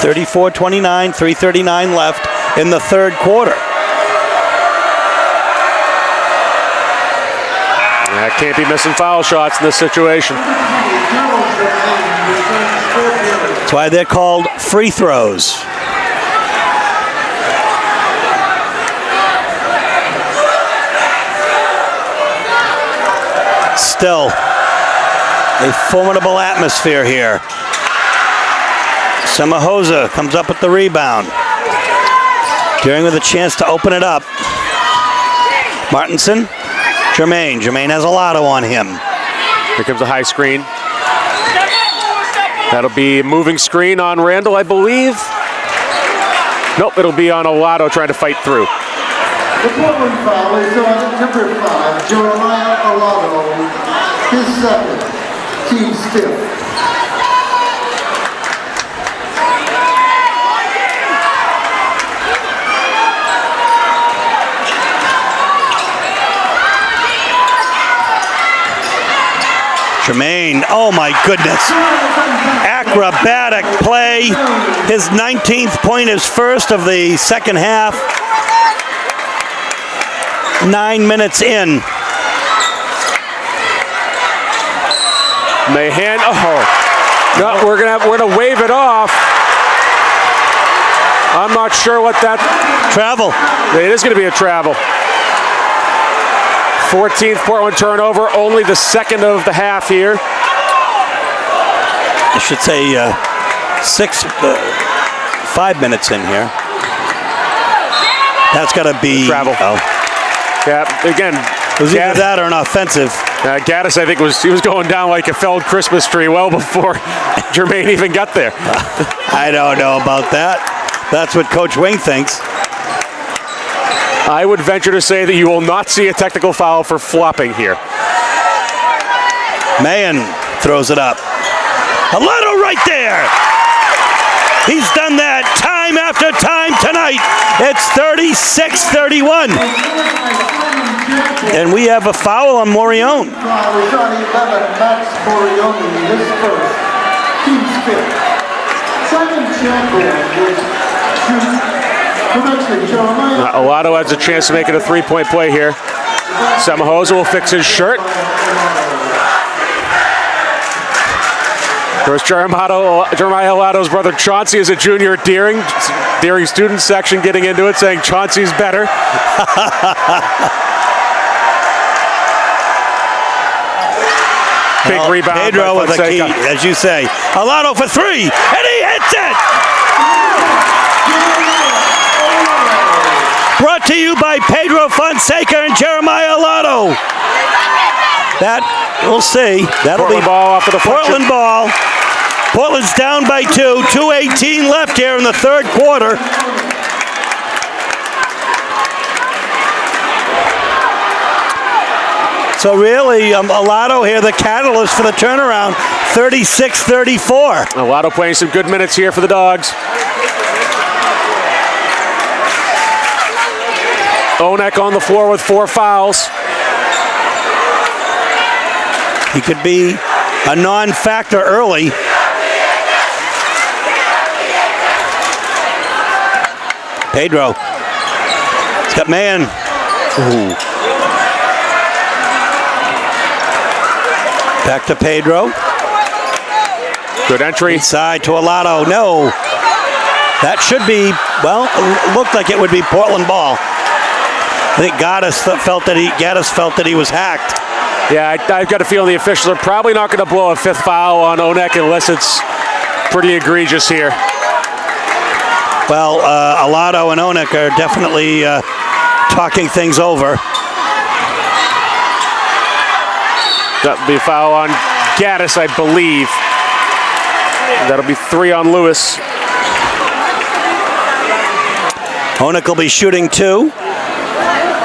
34-29, 3:39 left in the third quarter. Yeah, can't be missing foul shots in this situation. That's why they're called free throws. Still a formidable atmosphere here. Samahosa comes up with the rebound. Deering with a chance to open it up. Martinson, Germain. Germain has a lotto on him. Here comes a high screen. That'll be a moving screen on Randall, I believe. Nope, it'll be on Olato trying to fight through. The Portland foul is on number 5, Jeremiah Olato, his second, team stiff. Germain, oh my goodness. Acrobatic play. His 19th point is first of the second half. 9 minutes in. Mahan, no, we're gonna wave it off. I'm not sure what that travel. It is gonna be a travel. 14th Portland turnover, only the second of the half here. I should say 5 minutes in here. That's got to be travel. Oh. Yeah, again, it was either that or an offensive. Gaddis, I think, he was going down like a felled Christmas tree well before Germain even got there. I don't know about that. That's what Coach Wing thinks. I would venture to say that you will not see a technical foul for flopping here. Mahan throws it up. Olato right there. He's done that time after time tonight. It's 36-31. And we have a foul on Morione. Olato has a chance to make it a 3-point play here. Samahosa will fix his shirt. There's Jeremiah Olato's brother Chauncey is a junior at Deering. Deering student section getting into it, saying Chauncey's better. Big rebound. Pedro with a key, as you say. Olato for 3, and he hits it! Brought to you by Pedro Fonseca and Jeremiah Olato. That, we'll see. That'll Portland be ball off of the Portland ball. Portland's down by 2. 2:18 left here in the third quarter. So really, Olato here, the catalyst for the turnaround, 36-34. Olato playing some good minutes here for the Dogs. Onek on the floor with 4 fouls. He could be a non-factor early. Pedro. He's got Mahan. Ooh. Back to Pedro. Good entry. Inside to Olato. No. That should be, well, it looked like it would be Portland ball. I think Gaddis felt that he was hacked. Yeah, I've got a feeling the officials are probably not going to blow a 5th foul on Onek unless it's pretty egregious here. Well, Olato and Onek are definitely talking things over. That'll be a foul on Gaddis, I believe. That'll be 3 on Lewis. Onek will be shooting 2.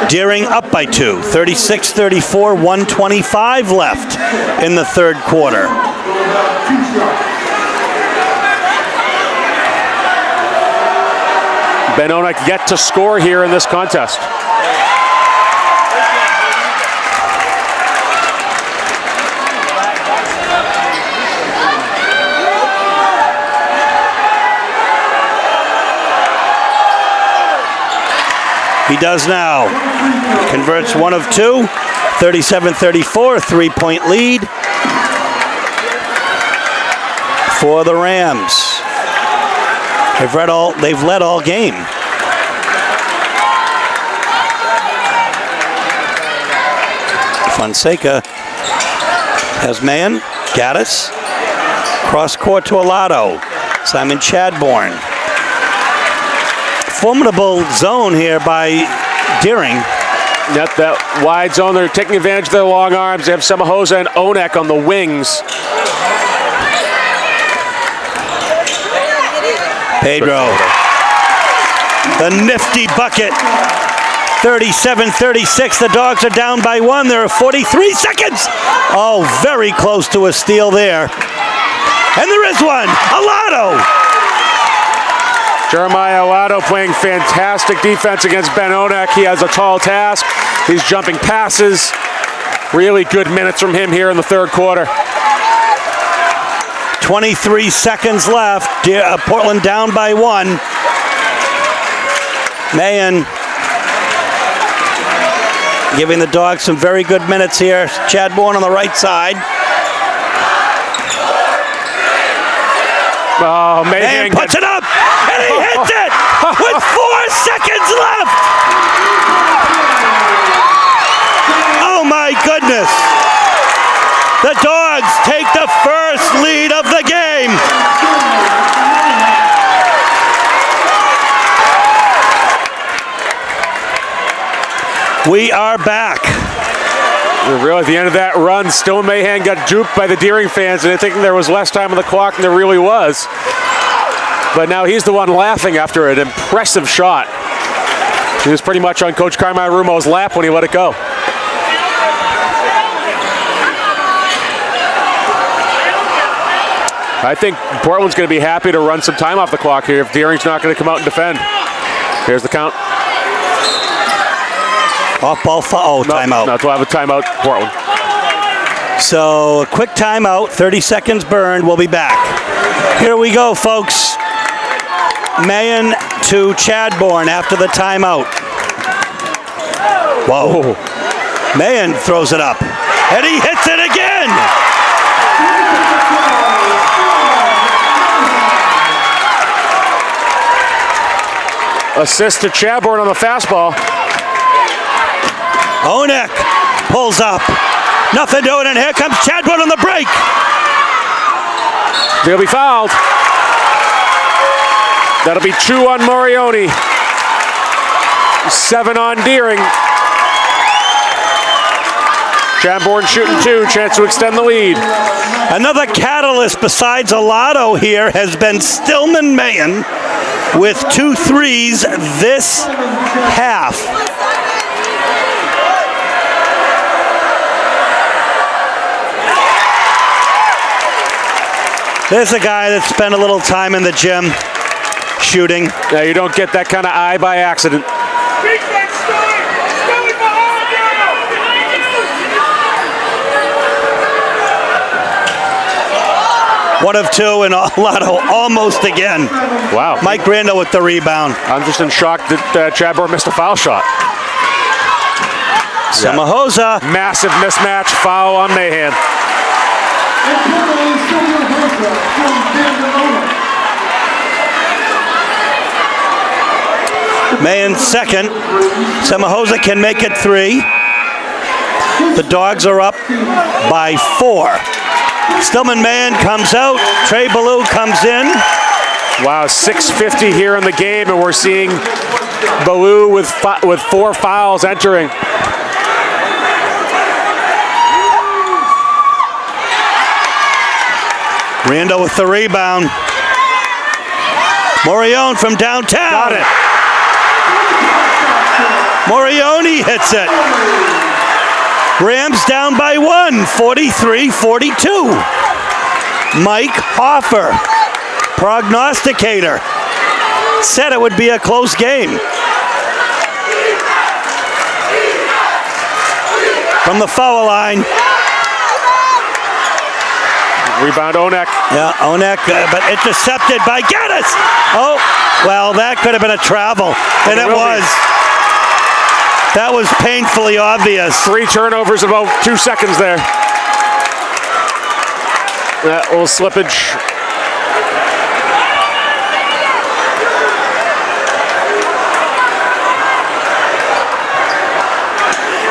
Deering up by 2, 36-34, 125 left in the third quarter. Benonic yet to score here in this contest. He does now. Converts 1 of 2, 37-34, 3-point lead for the Rams. They've led all game. Fonseca has Mayen, Gaddis, cross court to Alato, Simon Chadbourne. Formidable zone here by Deering. Yep, that wide zone. They're taking advantage of their long arms. They have Samahosa and Onek on the wings. Pedro. The nifty bucket. 37-36. The Dogs are down by 1. There are 43 seconds. Oh, very close to a steal there. And there is one. Alato. Jeremiah Alato playing fantastic defense against Ben Onek. He has a tall task. He's jumping passes. Really good minutes from him here in the third quarter. 23 seconds left. Portland down by 1. Mayen giving the Dogs some very good minutes here. Chadbourne on the right side. Oh, Mayen puts it up, and he hits it with 4 seconds left. Oh my goodness. The Dogs take the first lead of the game. We are back. Really, at the end of that run, Stone Mahan got duped by the Deering fans, and I think there was less time on the clock than there really was. But now he's the one laughing after an impressive shot. He was pretty much on Coach Carmine Rumo's lap when he let it go. I think Portland's going to be happy to run some time off the clock here if Deering's not going to come out and defend. Here's the count. Off ball foul. Timeout. No, we'll have a timeout, Portland. So a quick timeout, 30 seconds burned. We'll be back. Here we go, folks. Mayen to Chadbourne after the timeout. Whoa. Mayen throws it up, and he hits it again. Assist to Chadbourne on the fastball. Onek pulls up. Nothing doing, and here comes Chadbourne on the break. They'll be fouled. That'll be 2 on Morioni. 7 on Deering. Chadbourne shooting 2, chance to extend the lead. Another catalyst besides Alato here has been Stillman Mayen with 2 threes this half. There's a guy that spent a little time in the gym shooting. Yeah, you don't get that kind of eye by accident. 1 of 2, and Alato almost again. Wow. Mike Randall with the rebound. I'm just in shock that Chadbourne missed a foul shot. Samahosa. Massive mismatch, foul on Mahan. Mayen second. Samahosa can make it 3. The Dogs are up by 4. Stillman Mayen comes out. Trey Ballou comes in. Wow, 6:50 here in the game, and we're seeing Ballou with 4 fouls entering. Randall with the rebound. Morion from downtown. Got it. Morioni hits it. Rams down by 1, 43-42. Mike Hoffer, prognosticator, said it would be a close game. From the foul line. Rebound Onek. Yeah, Onek, but intercepted by Gaddis. Oh, well, that could have been a travel, and it was. That was painfully obvious. 3 turnovers in about 2 seconds there. That little slippage.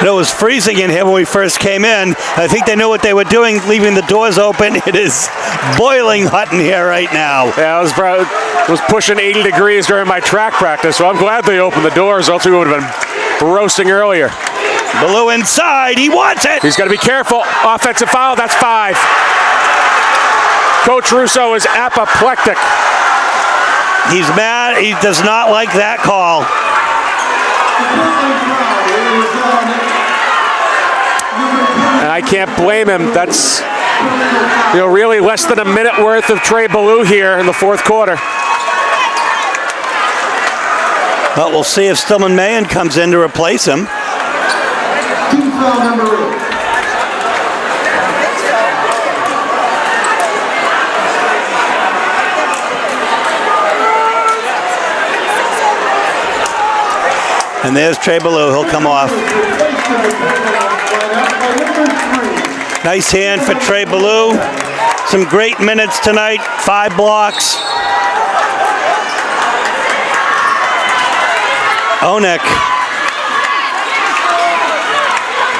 It was freezing in here when we first came in. I think they knew what they were doing, leaving the doors open. It is boiling hot in here right now. Yeah, it was pushing 80 degrees during my track practice, so I'm glad they opened the doors, else we would have been roasting earlier. Blue inside, he wants it. He's got to be careful. Offensive foul, that's 5. Coach Russo is apoplectic. He's mad, he does not like that call. And I can't blame him. That's, really less than a minute worth of Trey Ballou here in the fourth quarter. But we'll see if Stillman Mayen comes in to replace him. Team foul number 8. And there's Trey Ballou, he'll come off. Nice hand for Trey Ballou. Some great minutes tonight, 5 blocks. Onek.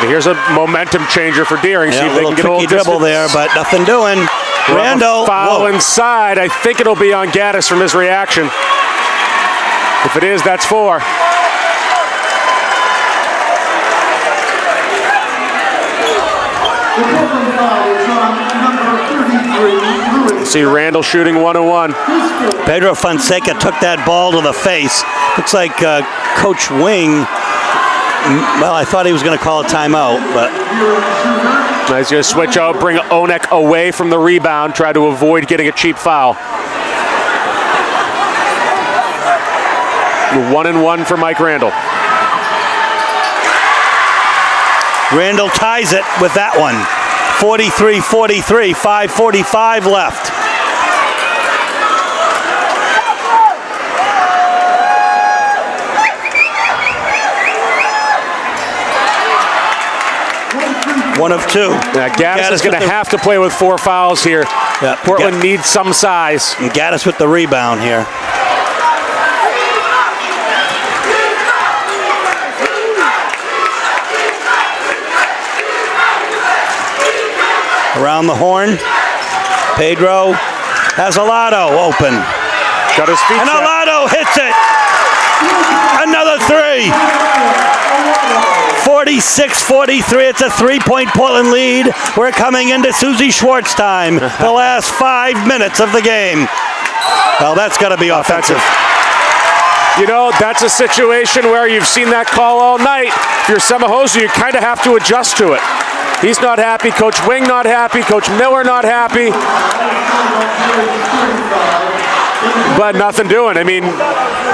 Here's a momentum changer for Deering. Yeah, See if they can get a little dribble there, but nothing doing. Randall. Foul whoa. inside. I think it'll be on Gaddis from his reaction. If it is, that's 4. See Randall shooting 1-1. Pedro Fonseca took that ball to the face. Looks like Coach Wing, well, I thought he was going to call a timeout, but. Now he's going to switch out, bring Onek away from the rebound, try to avoid getting a cheap foul. 1-1 for Mike Randall. Randall ties it with that one. 43-43, 5:45 left. One of 2. Yeah, Gaddis is going to have to play with 4 fouls here. Yeah, Portland needs some size. And Gaddis with the rebound here. Around the horn, Pedro has Alado open. Got his feet and set. Alado hits it. Another 3. 46-43, it's a 3-point Portland lead. We're coming into Susie Schwartz time, the last 5 minutes of the game. Well, that's got to be offensive. That's a situation where you've seen that call all night. If you're Semahosa, you kind of have to adjust to it. He's not happy, Coach Wing not happy, Coach Miller not happy. But nothing doing. I mean,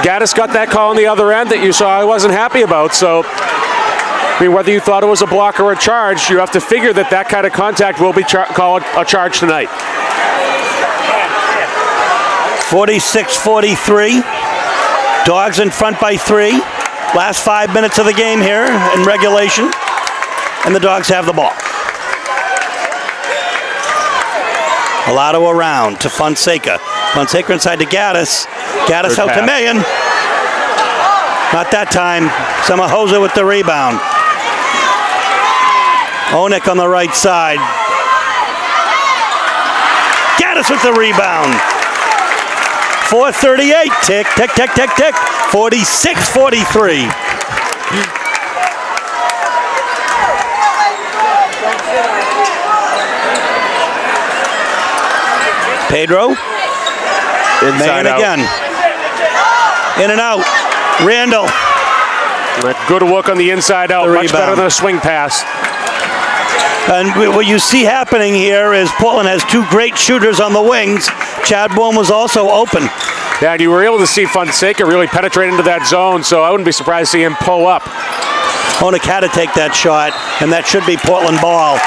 Gaddis got that call on the other end that you saw I wasn't happy about, so whether you thought it was a block or a charge, you have to figure that kind of contact will be called a charge tonight. 46-43. Dogs in front by 3. Last 5 minutes of the game here in regulation. And the Dogs have the ball. Alado around to Fonseca. Fonseca inside to Gaddis. Gaddis out to Mayen. Not that time. Semahosa with the rebound. Onek on the right side. Gaddis with the rebound. 4:38. Tick, tick, tick, tick, tick. 46-43. Pedro. Inside Mayen again. In and out. Randall. Good look on the inside out, The much better rebound. than a swing pass. And what you see happening here is Portland has two great shooters on the wings. Chadbourne was also open. Yeah, and you were able to see Fonseca really penetrate into that zone, so I wouldn't be surprised to see him pull up. Onek had to take that shot, and that should be Portland ball.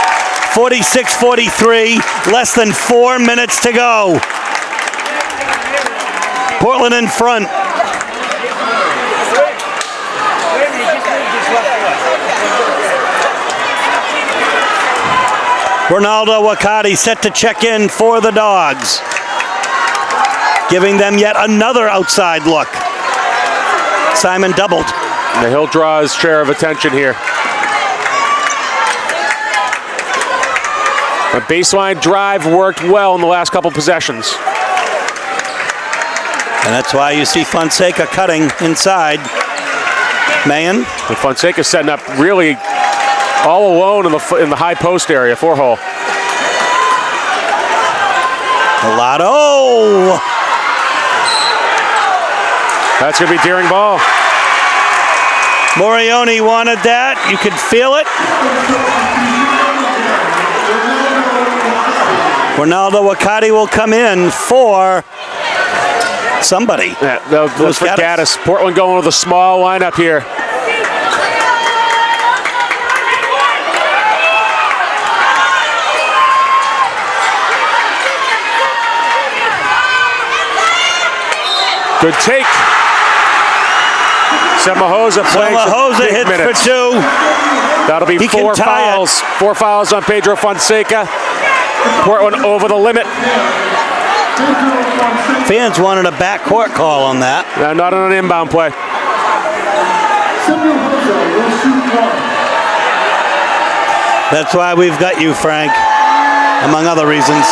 46-43, less than 4 minutes to go. Portland in front. Ronaldo Wakati set to check in for the Dogs, giving them yet another outside look. Simon doubled. And he'll draw his share of attention here. A baseline drive worked well in the last couple possessions. And that's why you see Fonseca cutting inside. Mayen. And Fonseca setting up really all alone in the high post area, 4-hole. Mulatto. That's going to be Deering ball. Morioni wanted that. You could feel it. Ronaldo Wakati will come in for somebody. Yeah, they'll look for Gaddis. Portland going with a small lineup here. Good take. Semahosa playing Semahosa some big hits minutes. for two. That'll be He can 4 tie it. fouls. 4 fouls on Pedro Fonseca. Portland over the limit. Fans wanted a backcourt call on that. Not on an inbound play. That's why we've got you, Frank, among other reasons.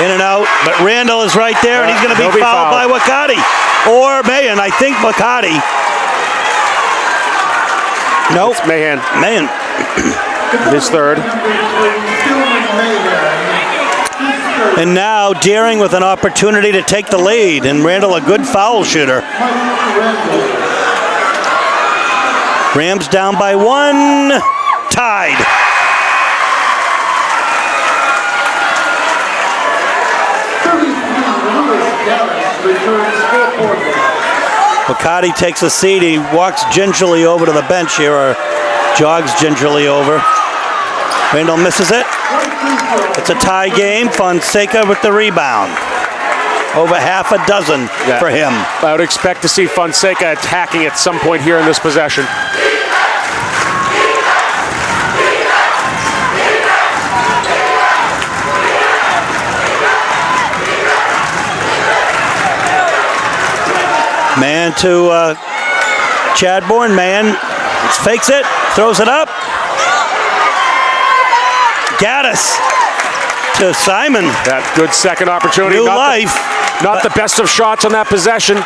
In and out, but Randall is right there, and he's going to be fouled by Wakati. Or Mayen, I think Wakati. Nope. It's Mahan. Mayen. His third. And now Deering with an opportunity to take the lead, and Randall a good foul shooter. Rams down by 1, tied. Wakati takes a seat. He walks gingerly over to the bench here, or jogs gingerly over. Randall misses it. It's a tie game. Fonseca with the rebound. Over half a dozen for him. I would expect to see Fonseca attacking at some point here in this possession. Man to Chadbourne. Man fakes it, throws it up. Gaddis to Simon. That good second opportunity. New life. Not the best of shots on that possession.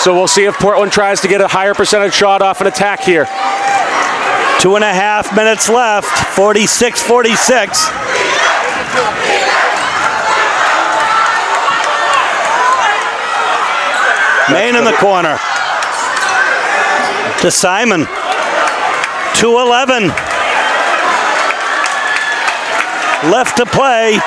So we'll see if Portland tries to get a higher percentage shot off an attack here. 2.5 minutes left. 46-46. Maine in the corner. To Simon. 2:11. Left to play.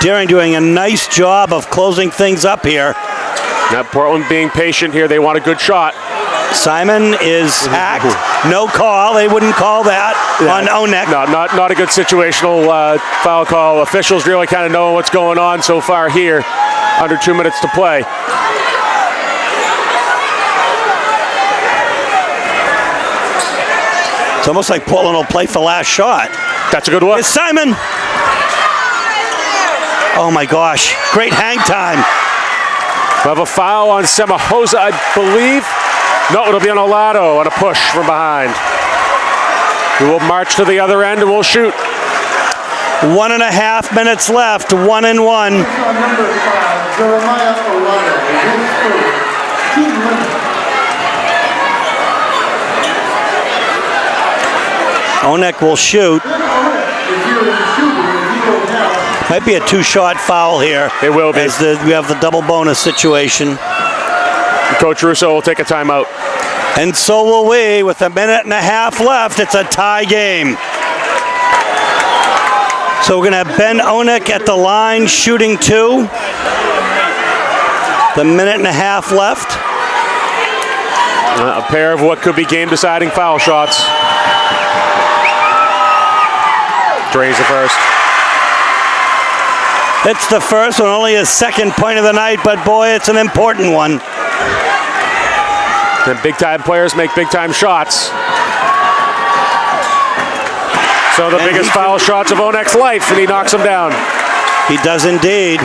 Deering doing a nice job of closing things up here. Now Portland being patient here. They want a good shot. Simon is hacked. No call. They wouldn't call that on Onek. No, not a good situational foul call. Officials really kind of know what's going on so far here. Under 2 minutes to play. It's almost like Portland will play for last shot. That's a good one. It's Simon. Oh my gosh. Great hang time. We'll have a foul on Semahosa, I believe. No, it'll be on Olato on a push from behind. We will march to the other end and we'll shoot. 1.5 minutes left. 1-1. Number 5, Jeremiah Olato, his first team limit. Onek will shoot. Then Onek is here in the shooting, and he will have Might be a two-shot foul here. It will be. As we have the double bonus situation. Coach Russo will take a timeout. And so will we. With a minute and a half left, it's a tie game. So we're going to have Ben Onek at the line shooting 2. The minute and a half left. A pair of what could be game-deciding foul shots. Drains the first. It's the first one, only his second point of the night, but boy, it's an important one. Then big-time players make big-time shots. So the biggest foul shots of Onek's life, and he knocks them down. He does indeed.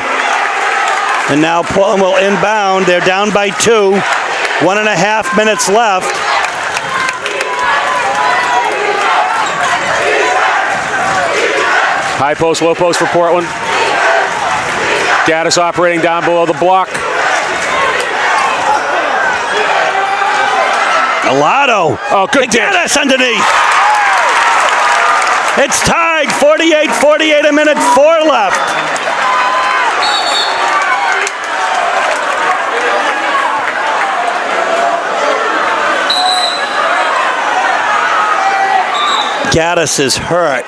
And now Portland will inbound. They're down by 2. 1.5 minutes left. High post, low post for Portland. Gaddis operating down below the block. Alado. Oh, good dish. Gaddis underneath. It's tied. 48-48, a minute 4 left. Gaddis is hurt.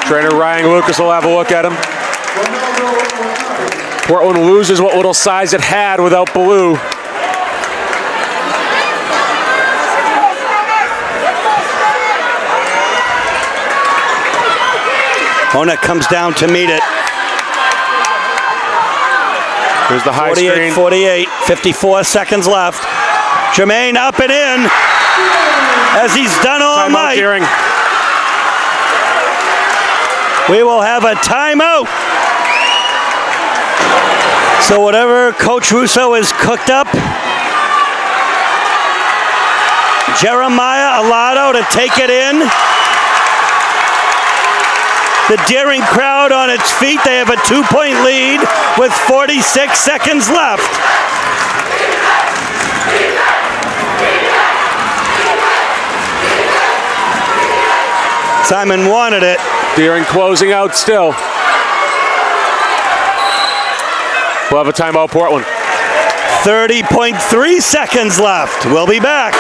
Trainer Ryan Lucas will have a look at him. Portland loses what little size it had without Ballou. Onek comes down to meet it. Here's the high screen. 48-48, 54 seconds left. Jermaine up and in, as he's done all night. Deering. We will have a timeout. So whatever Coach Russo has cooked up, Jeremiah Alado to take it in. The Deering crowd on its feet. They have a 2-point lead with 46 seconds left. Simon wanted it. Deering closing out still. We'll have a timeout, Portland. 30.3 seconds left. We'll be back.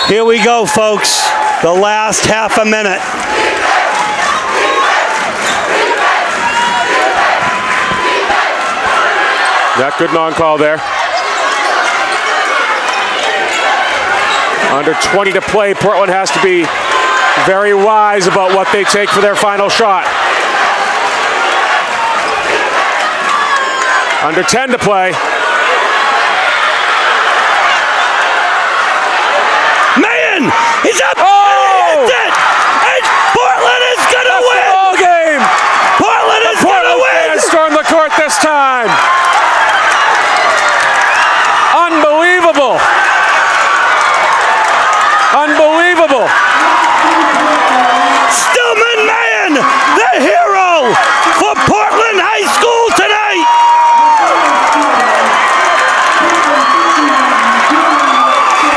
Here we go, folks. The last half a minute. That good non-call there. Under 20 to play. Portland has to be very wise about what they take for their final shot. Under 10 to play. Maine! He's up! Oh! It's it! And Portland is gonna win! Ball game! Portland is gonna win! Fans storm the court this time. Unbelievable! Unbelievable! Stillman Maine, the hero for Portland High School tonight!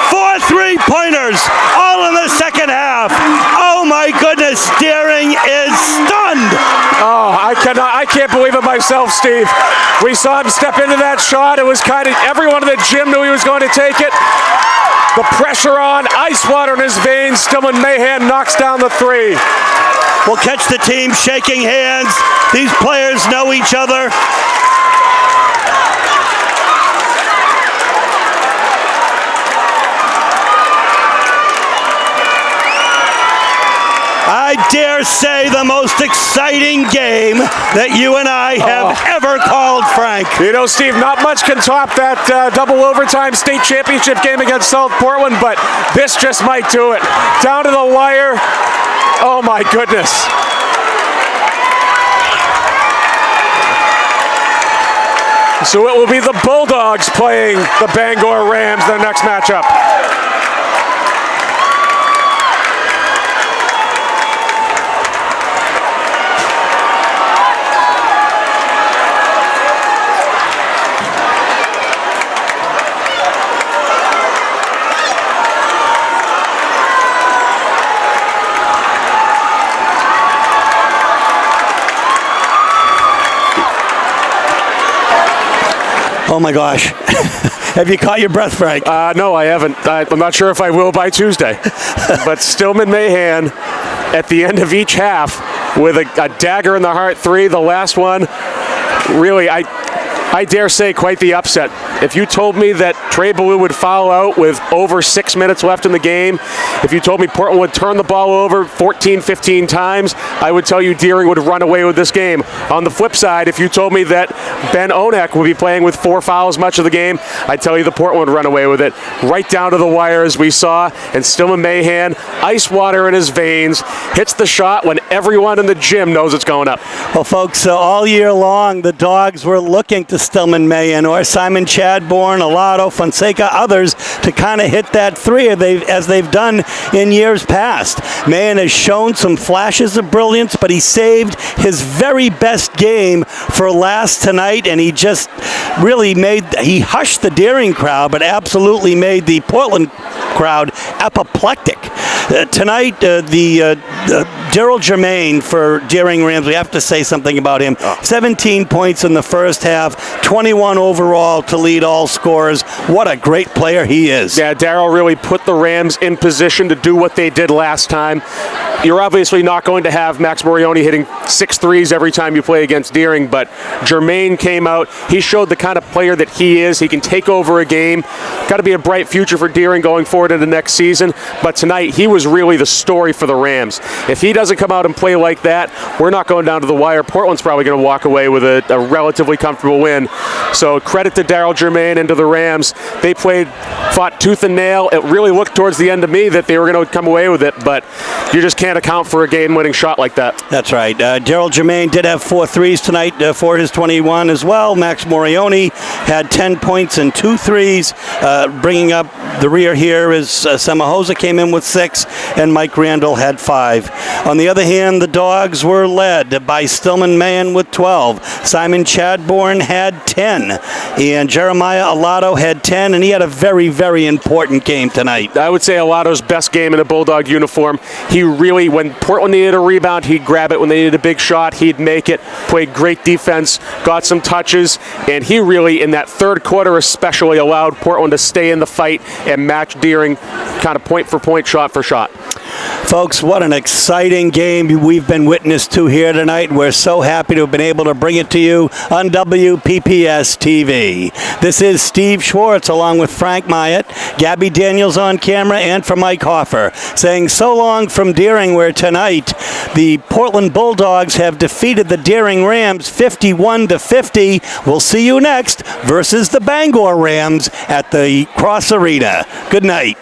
Four three-pointers, all in the second half. Oh my goodness, Deering is stunned. Oh, I can't believe it myself, Steve. We saw him step into that shot. It was kind of, everyone in the gym knew he was going to take it. The pressure on, ice water in his veins. Stillman Mahan knocks down the 3. We'll catch the team shaking hands. These players know each other. I dare say the most exciting game that you and I have ever called, Frank. You know, Steve, not much can top that double overtime state championship game against South Portland, but this just might do it. Down to the wire. Oh my goodness. So it will be the Bulldogs playing the Bangor Rams their next matchup. Oh my gosh. Have you caught your breath, Frank? No, I haven't. I'm not sure if I will by Tuesday. But Stillman Mahan, at the end of each half, with a dagger in the heart three, the last one, really, I dare say quite the upset. If you told me that Trey Ballou would foul out with over 6 minutes left in the game, if you told me Portland would turn the ball over 14, 15 times, I would tell you Deering would run away with this game. On the flip side, if you told me that Ben Onek would be playing with 4 fouls much of the game, I'd tell you the Portland would run away with it. Right down to the wire, as we saw, and Stillman Mahan, ice water in his veins, hits the shot when everyone in the gym knows it's going up. Well, folks, all year long, the Dogs were looking to Stillman Mahan or Simon Chadbourne, Alado, Fonseca, others to kind of hit that three as they've done in years past. Mahan has shown some flashes of brilliance, but he saved his very best game for last tonight, and he just really he hushed the Deering crowd, but absolutely made the Portland crowd apoplectic. Tonight, Daryl Germain for Deering Rams, we have to say something about him. 17 points in the first half, 21 overall to lead all scorers. What a great player he is. Yeah, Daryl really put the Rams in position to do what they did last time. You're obviously not going to have Max Morioni hitting 6 threes every time you play against Deering, but Germain came out. He showed the kind of player that he is. He can take over a game. Got to be a bright future for Deering going forward into next season, but tonight he was really the story for the Rams. If he doesn't come out and play like that, we're not going down to the wire. Portland's probably going to walk away with a relatively comfortable win. So credit to Daryl Germain and to the Rams. They fought tooth and nail. It really looked towards the end of me that they were going to come away with it, but you just can't account for a game-winning shot like that. That's right. Daryl Germain did have 4 threes tonight for his 21 as well. Max Morioni had 10 points and 2 threes. Bringing up the rear here is Semahosa came in with 6, and Mike Randall had 5. On the other hand, the Dogs were led by Stillman Mahan with 12. Simon Chadbourne had 10. And Jeremiah Alado had 10, and he had a very, very important game tonight. I would say Alado's best game in a Bulldog uniform. He really, when Portland needed a rebound, he'd grab it. When they needed a big shot, he'd make it. Played great defense, got some touches, and he really, in that third quarter especially, allowed Portland to stay in the fight and match Deering kind of point for point, shot for shot. Folks, what an exciting game we've been witness to here tonight. We're so happy to have been able to bring it to you on WPPS TV. This is Steve Schwartz along with Frank Myatt, Gabby Daniels on camera, and for Mike Hoffer, saying so long from Deering, where tonight the Portland Bulldogs have defeated the Deering Rams 51-50. We'll see you next versus the Bangor Rams at the Cross Arena. Good night.